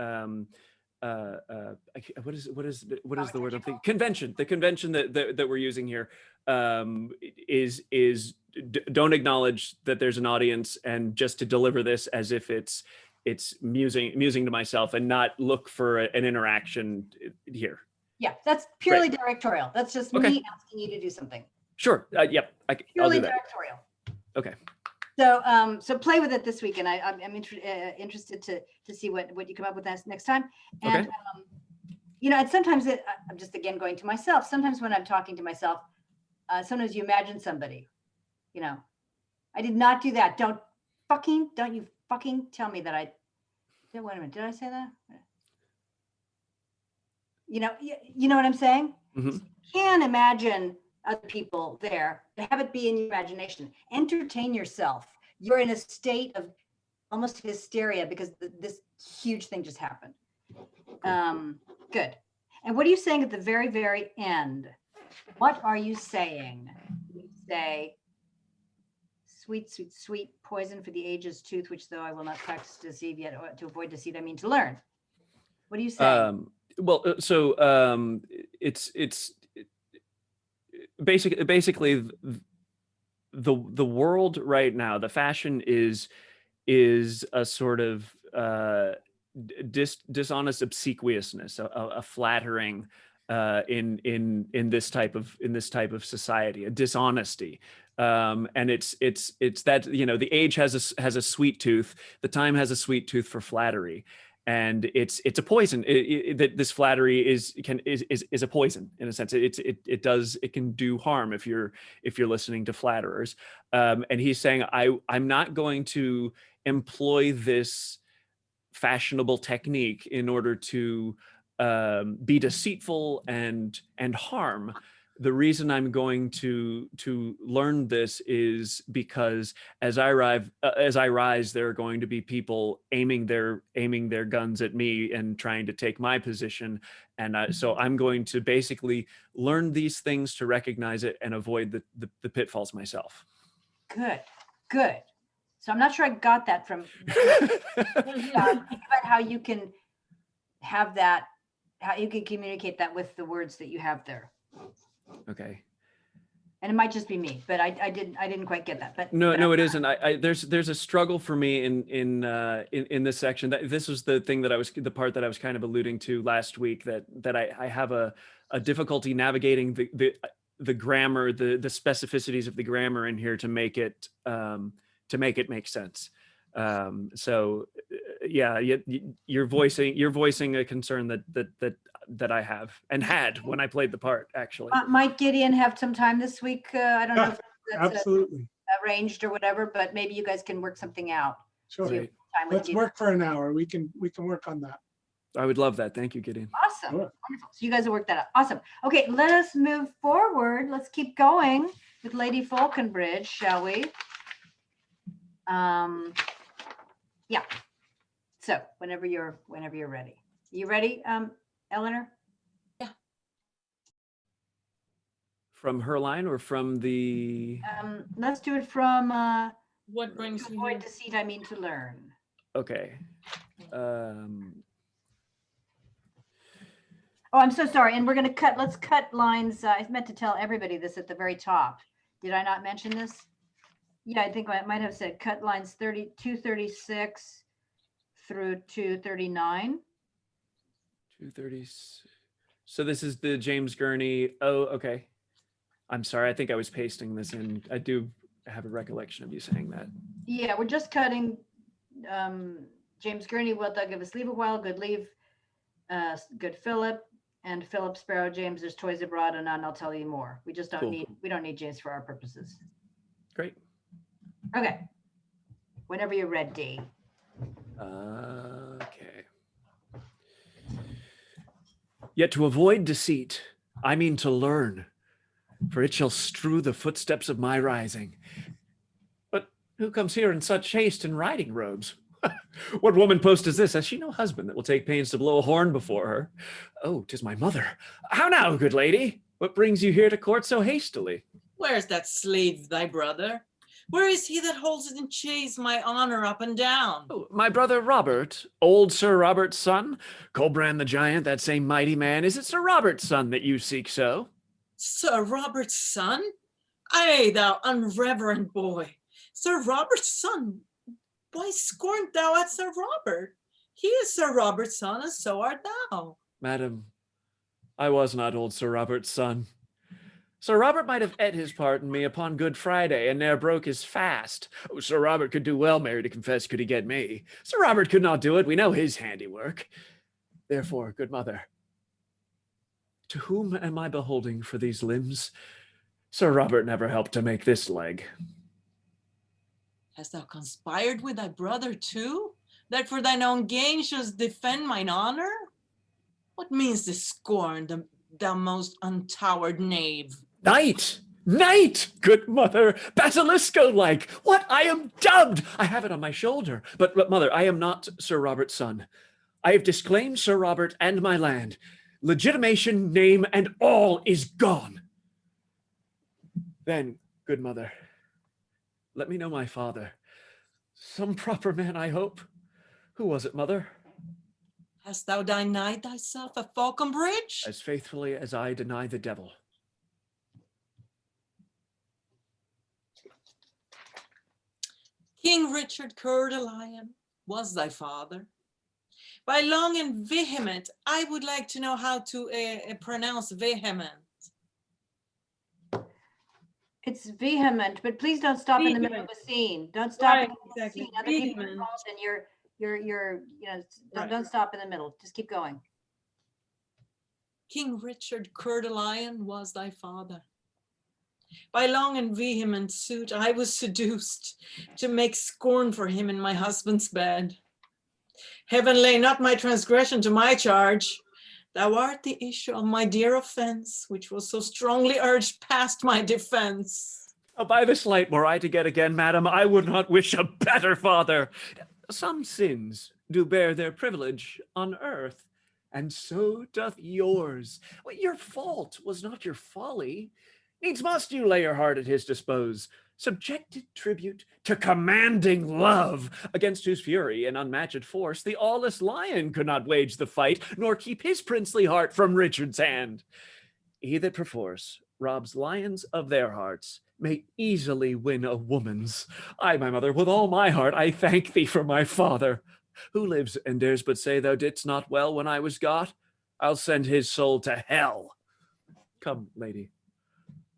what is the word I'm thinking? Convention. The convention that we're using here is don't acknowledge that there's an audience, and just to deliver this as if it's musing to myself, and not look for an interaction here. Yeah, that's purely directorial. That's just Okay. me asking you to do something. Sure. Yep. I'll Purely do that. directorial. Okay. So play with it this week, and I'm interested to see what you come up with next time. And Okay. you know, and sometimes I'm just again going to myself. Sometimes when I'm talking to myself, sometimes you imagine somebody. You know, I did not do that. Don't you fucking tell me that I. Wait a minute. Did I say that? You know what I'm saying? Mm-hmm. So you can imagine other people there, have it be in your imagination. Entertain yourself. You're in a state of almost hysteria because this huge thing just happened. Good. And what are you saying at the very, very end? What are you saying? You say, sweet, sweet, sweet poison for the age's tooth, which though I will not practice to deceive yet, or to avoid deceit, I mean to learn. What are you saying? Well, so it's basically the world right now, the fashion is a sort of dishonest obsequiousness, a flattering in this type of society, a dishonesty. And it's that, you know, the age has a sweet tooth, the time has a sweet tooth for flattery. And it's a poison. That this flattery is a poison in a sense. It can do harm if you're listening to flatterers. And he's saying, I'm not going to employ this fashionable technique in order to be deceitful and harm. The reason I'm going to learn this is because as I rise, there are going to be people aiming their guns at me and trying to take my position, and so I'm going to basically learn these things to recognize it and avoid the pitfalls myself. Good. So I'm not sure I got that from. Think about how you can have that how you can communicate that with the words that you have there. Okay. And it might just be me, but I didn't quite get that. But No, but no, it isn't. There's a struggle for me in this section. This was the thing the part that I was kind of alluding to last week, that I have a difficulty navigating the grammar, the specificities of the grammar in here to make it make sense. So yeah, you're voicing a concern that I have and had when I played the part, actually. Might Gideon have some time this week? I don't know if that's Absolutely. arranged or whatever, but maybe you guys can work something out. Sure. See if Right. time with Let's Gideon. work for an hour. We can work on that. I would love that. Thank you, Gideon. Awesome. Sure. Wonderful. So you guys will work that out. Awesome. Okay, let us move forward. Let's keep going with Lady Falconbridge, shall we? Yeah. So whenever you're ready. You ready, Eleanor? From her line or from the... Let's do it from What brings to you avoid here? deceit, I mean to learn. Okay. Oh, I'm so sorry. And we're going to let's cut lines. I meant to tell everybody this at the very top. Did I not mention this? Yeah, I think I might have said cut lines 236 through 239. 230. So this is the James Gurney. Oh, okay. I'm sorry. I think I was pasting this in. I do have a recollection of you saying that. Yeah, we're just cutting James Gurney, Will Thou Give Us Leave a While, Good Leave, Good Philip, and Philip Sparrow, James, There's Toys Abroad, and none, I'll tell you more. We just don't Cool. we don't need James for our purposes. Great. Okay. Whenever you're ready. Okay. Yet to avoid deceit, I mean to learn, for it shall strew the footsteps of my rising. But who comes here in such haste in riding robes? What woman post is this? Has she no husband that will take pains to blow a horn before her? Oh, 'tis my mother. How now, good lady? What brings you here to court so hastily? Where's that slave, thy brother? Where is he that holds in chase my honor up and down? Oh, my brother Robert, old Sir Robert's son, Colbrand the giant, that same mighty man. Is it Sir Robert's son that you seek so? Sir Robert's son? Ay, thou unreverent boy. Sir Robert's son? Why scorned thou at Sir Robert? He is Sir Robert's son, and so art thou. Madam, I was not old Sir Robert's son. Sir Robert might have ate his pardon me upon Good Friday, and ne'er broke his fast. Oh, Sir Robert could do well, Mary, to confess, could he get me. Sir Robert could not do it, we know his handiwork. Therefore, good mother, to whom am I beholding for these limbs? Sir Robert never helped to make this leg. Hast thou conspired with thy brother too, that for thine own gain shouldst defend mine honor? What means this scorn, thou most untowered knave? Knight! Knight! Good mother, basilisco-like! What? I am dubbed! I have it on my shoulder. But mother, I am not Sir Robert's son. I have disclaimed Sir Robert and my land. Legitimation, name, and all is gone. Then, good mother, let me know my father. Some proper man, I hope. Who was it, mother? Hast thou denied thyself at Falconbridge? As faithfully as I deny the devil. King Richard Coeur de Lion was thy father. By long and vehement, I would like to know how to pronounce vehement. It's vehement, but please don't stop in the middle of a scene. Don't stop Right, in the middle of a exactly. scene. Other people are Vehement. involved and you're Right. don't stop in the middle. Just keep going. King Richard Coeur de Lion was thy father. By long and vehement suit, I was seduced to make scorn for him in my husband's bed. Heaven lay not my transgression to my charge. Thou art the issue of my dear offense, which was so strongly urged past my defense. Oh, by this light were I to get again, madam, I would not wish a better father. Some sins do bear their privilege on earth, and so doth yours. Your fault was not your folly. Needs must you lay your heart at his dispose. subjected tribute to commanding love, against whose fury and unmatched force the aweless lion could not wage the fight, nor keep his princely heart from Richard's hand. He that perforce robs lions of their hearts may easily win a woman's. I, my mother, with all my heart, I thank thee for my father, who lives and dares but say thou didst not well when I was got. I'll send his soul to hell. Come, lady,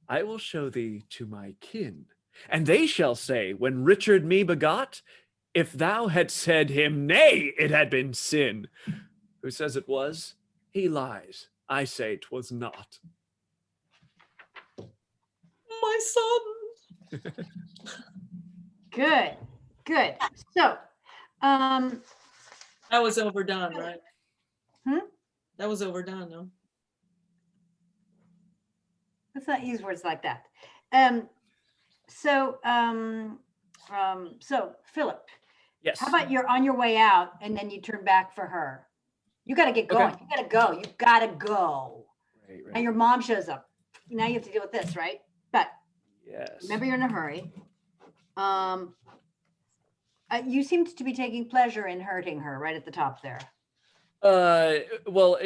I will show thee to my kin, and they shall say, when Richard me begot, if thou had said him nay, it had been sin. Who says it was? He lies. I say 'twas not. My son. Good, good. So, That was overdone, right? Hmm? That was overdone, no? let's not use words like that. So Philip, Yes. how about you're on your way out and then you turn back for her? You got to get Okay. going. You got to go. You got to go. Right, right. And your mom shows up. Now you have to deal with this, right? But Yes. remember, you're in a hurry. You seemed to be taking pleasure in hurting her right at the top there. Well,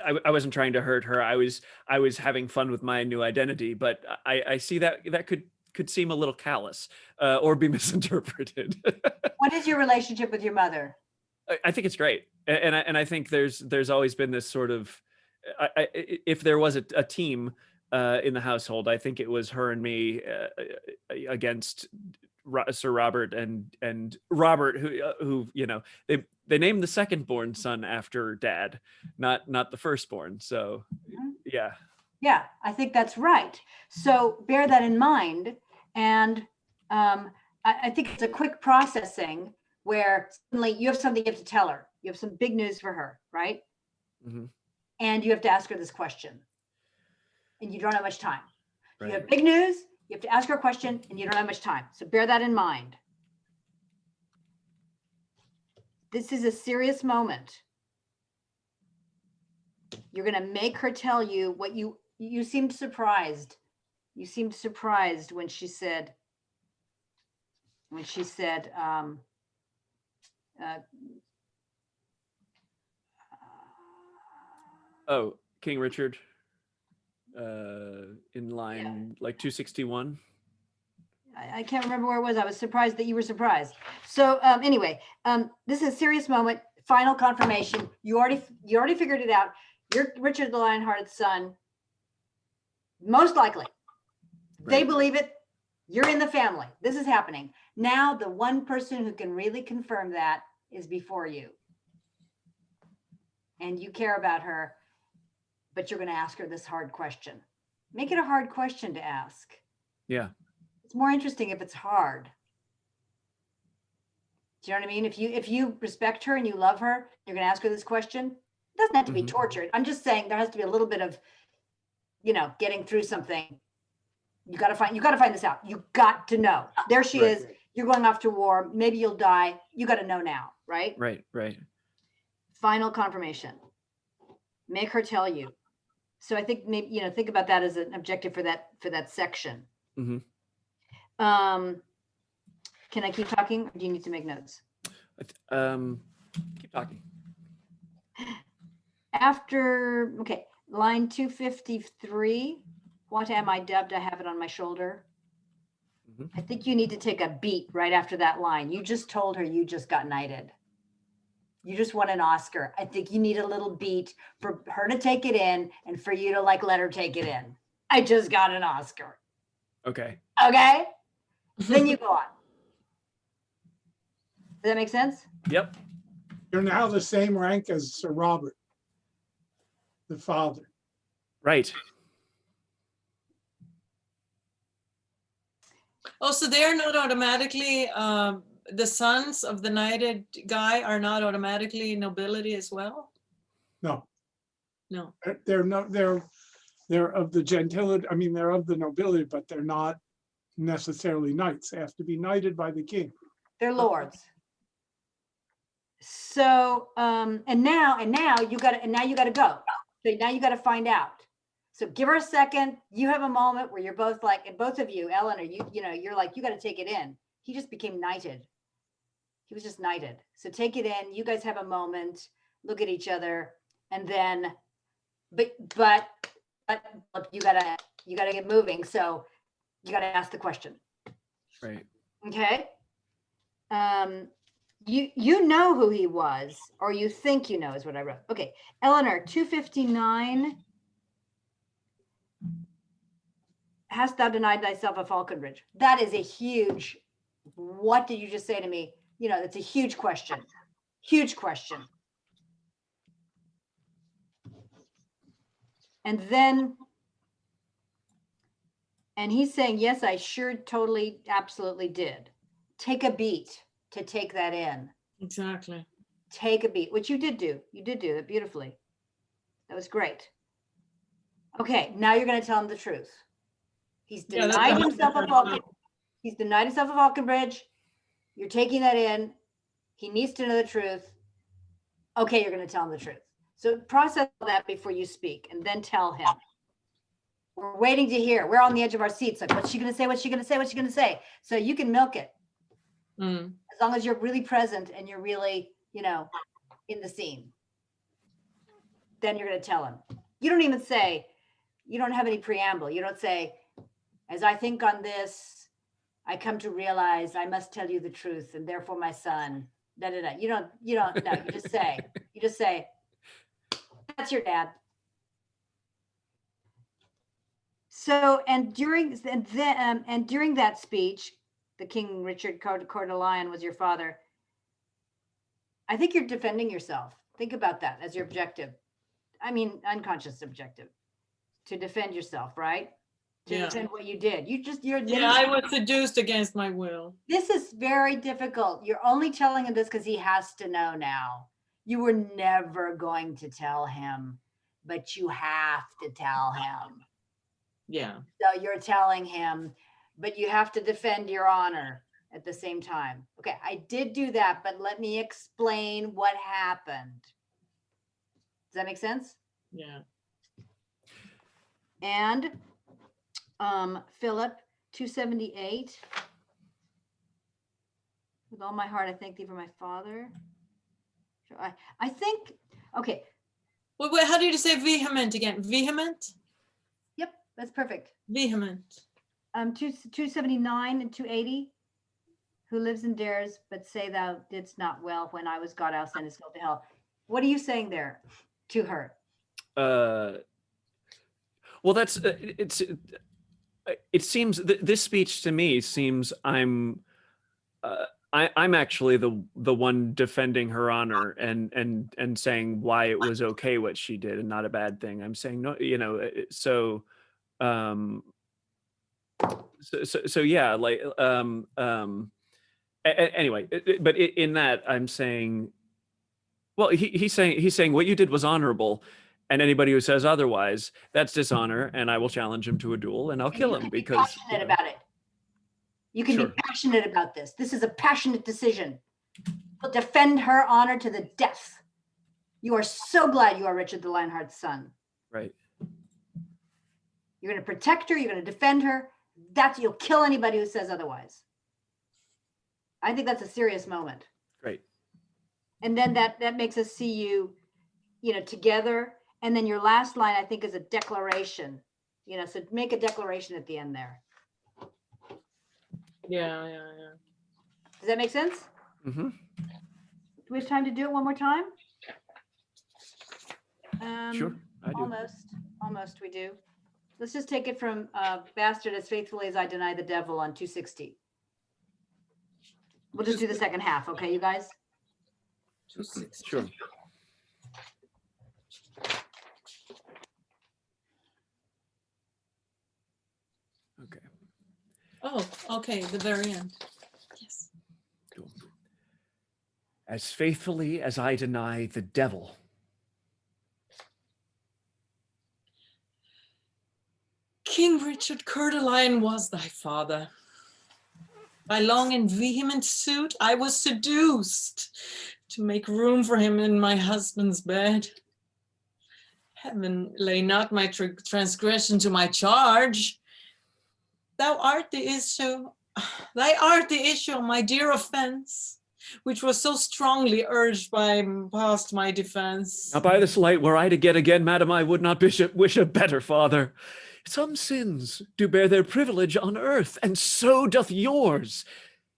I wasn't trying to hurt her. I was having fun with my new identity, but I see that could seem a little callous or be misinterpreted. What is your relationship with your mother? I think it's great, and I think there's always been this sort of, if there was a team in the household, I think it was her and me against Sir Robert and Robert, who you know, they named the second born son after Dad, not the firstborn. So yeah. Yeah, I think that's right. So bear that in mind. And I think it's a quick processing where suddenly you have something you have to tell her. You have some big news for her, right? Mm-hmm. And you have to ask her this question. And you don't have much time. Right. You have big news, you have to ask her a question, and you don't have much time. So bear that in mind. This is a serious moment. You're going to make her tell you what you seemed surprised. You seemed surprised when she said, Oh, King Richard, in line like 261. I can't remember where it was. I was surprised that you were surprised. So anyway, this is a serious moment. Final confirmation. You already figured it out. You're Richard the Lionheart's son. Most likely. They Right. believe it. You're in the family. This is happening. Now the one person who can really confirm that is before you. And you care about her, but you're going to ask her this hard question. Make it a hard question to ask. Yeah. It's more interesting if it's hard. Do you know what I mean? If you respect her and you love her, you're going to ask her this question. It doesn't have to be Mhm. tortured. I'm just saying there has to be a little bit of, getting through something. You got to find this out. You got to know. There she Right. is. You're going off to war. Maybe you'll die. You got to know now, right? Right. Final confirmation. Make her tell you. So I think maybe, think about that as an objective for that section. Mhm. Can I keep talking or do you need to make notes? Keep talking. Okay, line 253. What am I dubbed? I have it on my shoulder. Mhm. I think you need to take a beat right after that line. You just told her you just got knighted. You just won an Oscar. I think you need a little beat for her to take it in and for you to let her take it in. I just got an Oscar. Okay. Okay? Then you go on. Does that make sense? Yep. You're now the same rank as Sir Robert, the father. Right. Oh, so they're not automatically, the sons of the knighted guy are not automatically nobility as well? No, No. they're of the gentility. I mean, they're of the nobility, but they're not necessarily knights. They have to be knighted by the king. They're lords. So, and now you got to go. So now you got to find out. So give her a second. You have a moment where you're both like, and both of you, Eleanor, you're like, you got to take it in. He just became knighted. He was just knighted. So take it in. You guys have a moment, look at each other, and then, but look, you gotta get moving. So you gotta ask the question. Right. Okay. You know who he was, or you think you know is what I wrote. Okay, Eleanor, 259. Hast thou denied thyself a Falconbridge? That is a huge, what did you just say to me? You know, it's a huge question. Huge question. And then, and he's saying, yes, I sure totally, absolutely did. Take a beat to take that in. Exactly. Take a beat, which you did do. You did do that beautifully. That was great. Okay, now you're going to tell him the truth. He's denied himself a Falcon. He's denied himself a Falconbridge. You're taking that in. He needs to know the truth. Okay, you're going to tell him the truth. So process that before you speak, and then tell him. We're waiting to hear. We're on the edge of our seats. Like, what's she going to say? What's she going to say? What's she going to say? So you can milk it. As long as you're really present and you're really, in the scene. Then you're going to tell him. You don't even say, you don't have any preamble. You don't say, as I think on this, I come to realize I must tell you the truth, and therefore my son, da da da. You don't, no, you just say, that's your dad. So, and during that speech, the King Richard Coeur de Lion was your father. I think you're defending yourself. Think about that as your objective. I mean, unconscious objective, to defend yourself, right? To defend what you did. I was seduced against my will. This is very difficult. You're only telling him this because he has to know now. You were never going to tell him, but you have to tell him. Yeah. So you're telling him, but you have to defend your honor at the same time. Okay, I did do that, but let me explain what happened. Does that make sense? Yeah. And Philip, 278. With all my heart, I thank thee for my father. So I think, okay. Wait, how do you say vehement again? Vehement? Yep, that's perfect. Vehement. 279 and 280. Who lives and dares, but say thou didst not well. When I was God, I'll send his soul to hell. What are you saying there to her? Well, that's it seems this speech to me seems I'm actually the one defending her honor and saying why it was okay what she did and not a bad thing. I'm saying no, so yeah, like anyway, but in that I'm saying, well, he's saying what you did was honorable. And anybody who says otherwise, that's dishonor, and I will challenge him to a duel, and I'll kill him because passionate about it. You can be passionate about this. This is a passionate decision. You'll defend her honor to the death. You are so glad you are Richard the Lionheart's son. Right. You're going to protect her. You're going to defend her. You'll kill anybody who says otherwise. I think that's a serious moment. Great. And then that makes us see you, together. And then your last line, I think, is a declaration, so make a declaration at the end there. Yeah. Does that make sense? Mm-hmm. Do we have time to do it one more time? Sure, I do. Almost we do. Let's just take it from bastard as faithfully as I deny the devil on 260. We'll just do the second half, okay, you guys? Sure. Okay. Oh, okay, the very end. Yes. Cool. As faithfully as I deny the devil. King Richard Coeur de Lion was thy father. By long and vehement suit, I was seduced to make room for him in my husband's bed. Heaven, lay not my transgression to my charge. Thou art the issue, thy art the issue, my dear offense, which was so strongly urged past my defense. Now by this light, were I to get again, madam, I would not wish a better father. Some sins do bear their privilege on earth, and so doth yours.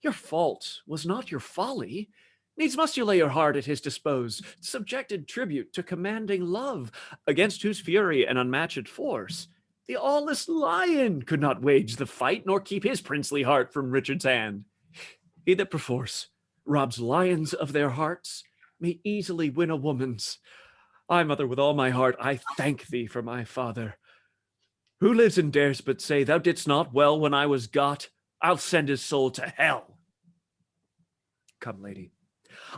Your fault was not your folly. Needs must you lay your heart at his dispose, subjected tribute to commanding love, against whose fury and unmatched force the aweless lion could not wage the fight, nor keep his princely heart from Richard's hand. He that perforce robs lions of their hearts may easily win a woman's. I, mother, with all my heart, I thank thee for my father. Who lives and dares but say, thou didst not well when I was got? I'll send his soul to hell. Come, lady,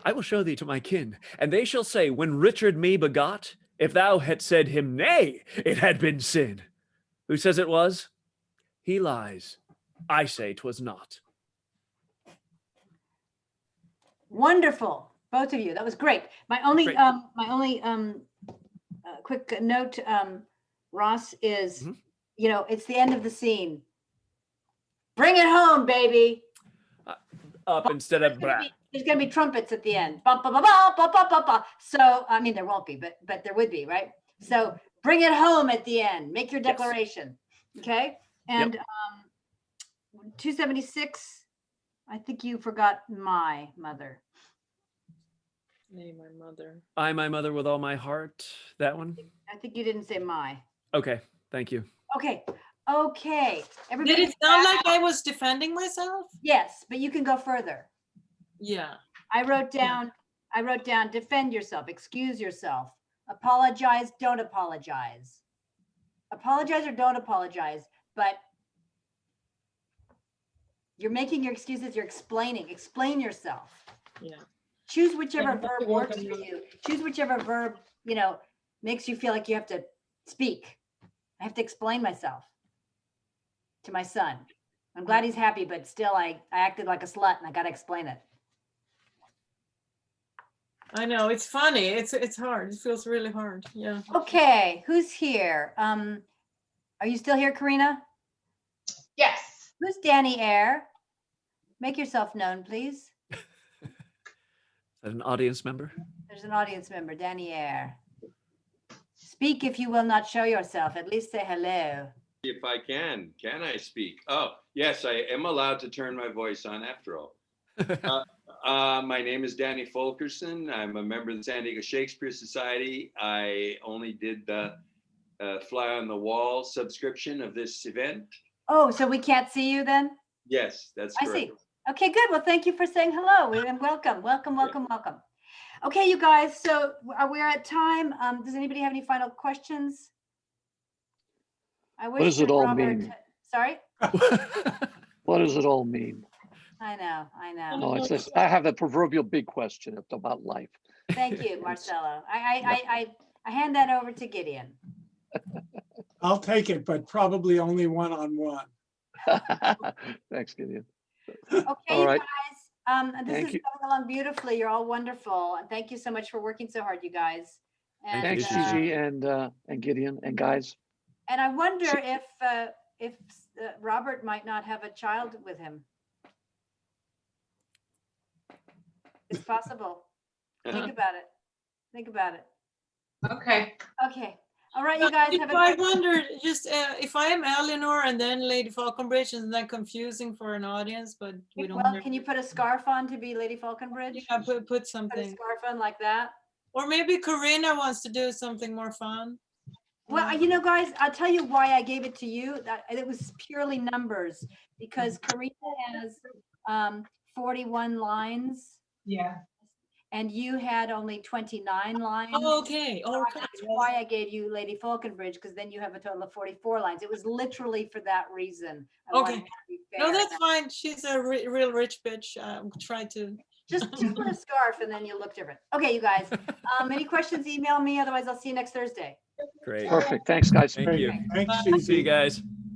I will show thee to my kin, and they shall say, when Richard me begot, if thou had said him nay, it had been sin. Who says it was? He lies. I say 'twas not. Wonderful, both of you. That was great. My only Great. quick note, Ross, is Mhm. It's the end of the scene. Bring it home, baby. Up instead of blah. There's gonna be trumpets at the end. Ba, ba, ba, ba, ba, ba, ba, ba. So I mean, there won't be, but there would be, right? So bring it home at the end. Make your Yes. declaration, okay? And 276. I think you forgot my mother. Nay, my mother. I, my mother, with all my heart. That one? I think you didn't say my. Okay, thank you. Okay. Did it sound like I was defending myself? Yes, but you can go further. Yeah. I wrote down, defend yourself, excuse yourself, apologize, don't apologize. Apologize or don't apologize, but you're making your excuses, you're explain yourself. Yeah. Choose whichever Yeah, verb works for you. Choose whichever verb, makes you feel like you have to speak. I have to explain myself to my son. I'm glad he's happy, but still I acted like a slut and I got to explain it. I know, it's funny. It's hard. It feels really hard. Yeah. Okay, who's here? Are you still here, Corinna? Yes. Who's Danny Air? Make yourself known, please. Is that an audience member? There's an audience member, Danny Air. Speak if you will not show yourself. At least say hello. If I can I speak? Oh, yes, I am allowed to turn my voice on after all. My name is Danny Fulkerson. I'm a member of the San Diego Shakespeare Society. I only did the fly on the wall subscription of this event. Oh, so we can't see you then? Yes, that's I correct. see. Okay, good. Well, thank you for saying hello and welcome. Okay, you guys, so we're at time. Does anybody have any final questions? I wish What does it that all Robert- mean? Sorry? What does it all mean? I know. No, it's just, I have the proverbial big question about life. Thank you, Marcelo. I hand that over to Gideon. I'll take it, but probably only one-on-one. Thanks, Gideon. Okay, All you right. guys. This Thank is you. coming along beautifully. You're all wonderful. And thank you so much for working so hard, you guys. And, Thanks, Gigi and Gideon and guys. and I wonder if Robert might not have a child with him. It's possible. Think about it. Okay. Okay. All right, you guys have a I great. wonder just if I am ELINOR and then Lady Falconbridge, isn't that confusing for an audience? But we don't. Well, can you put a scarf on to be Lady Falconbridge? Yeah, put Put a something. scarf on like that. Or maybe Corinna wants to do something more fun. Well, you know, guys, I'll tell you why I gave it to you. That it was purely numbers because Corinna has 41 lines Yeah. and you had only 29 lines. Oh, okay. So Okay. that's why I gave you Lady Falconbridge, because then you have a total of 44 lines. It was literally for that reason. I wanted Okay. to be No, fair. that's fine. She's a real rich bitch. Try to. Just put a scarf and then you look different. Okay, you guys. Any questions, email me. Otherwise, I'll see you next Thursday. Great. Perfect. Thanks, guys. Thank you. Thanks, Bye. See you Gigi. guys.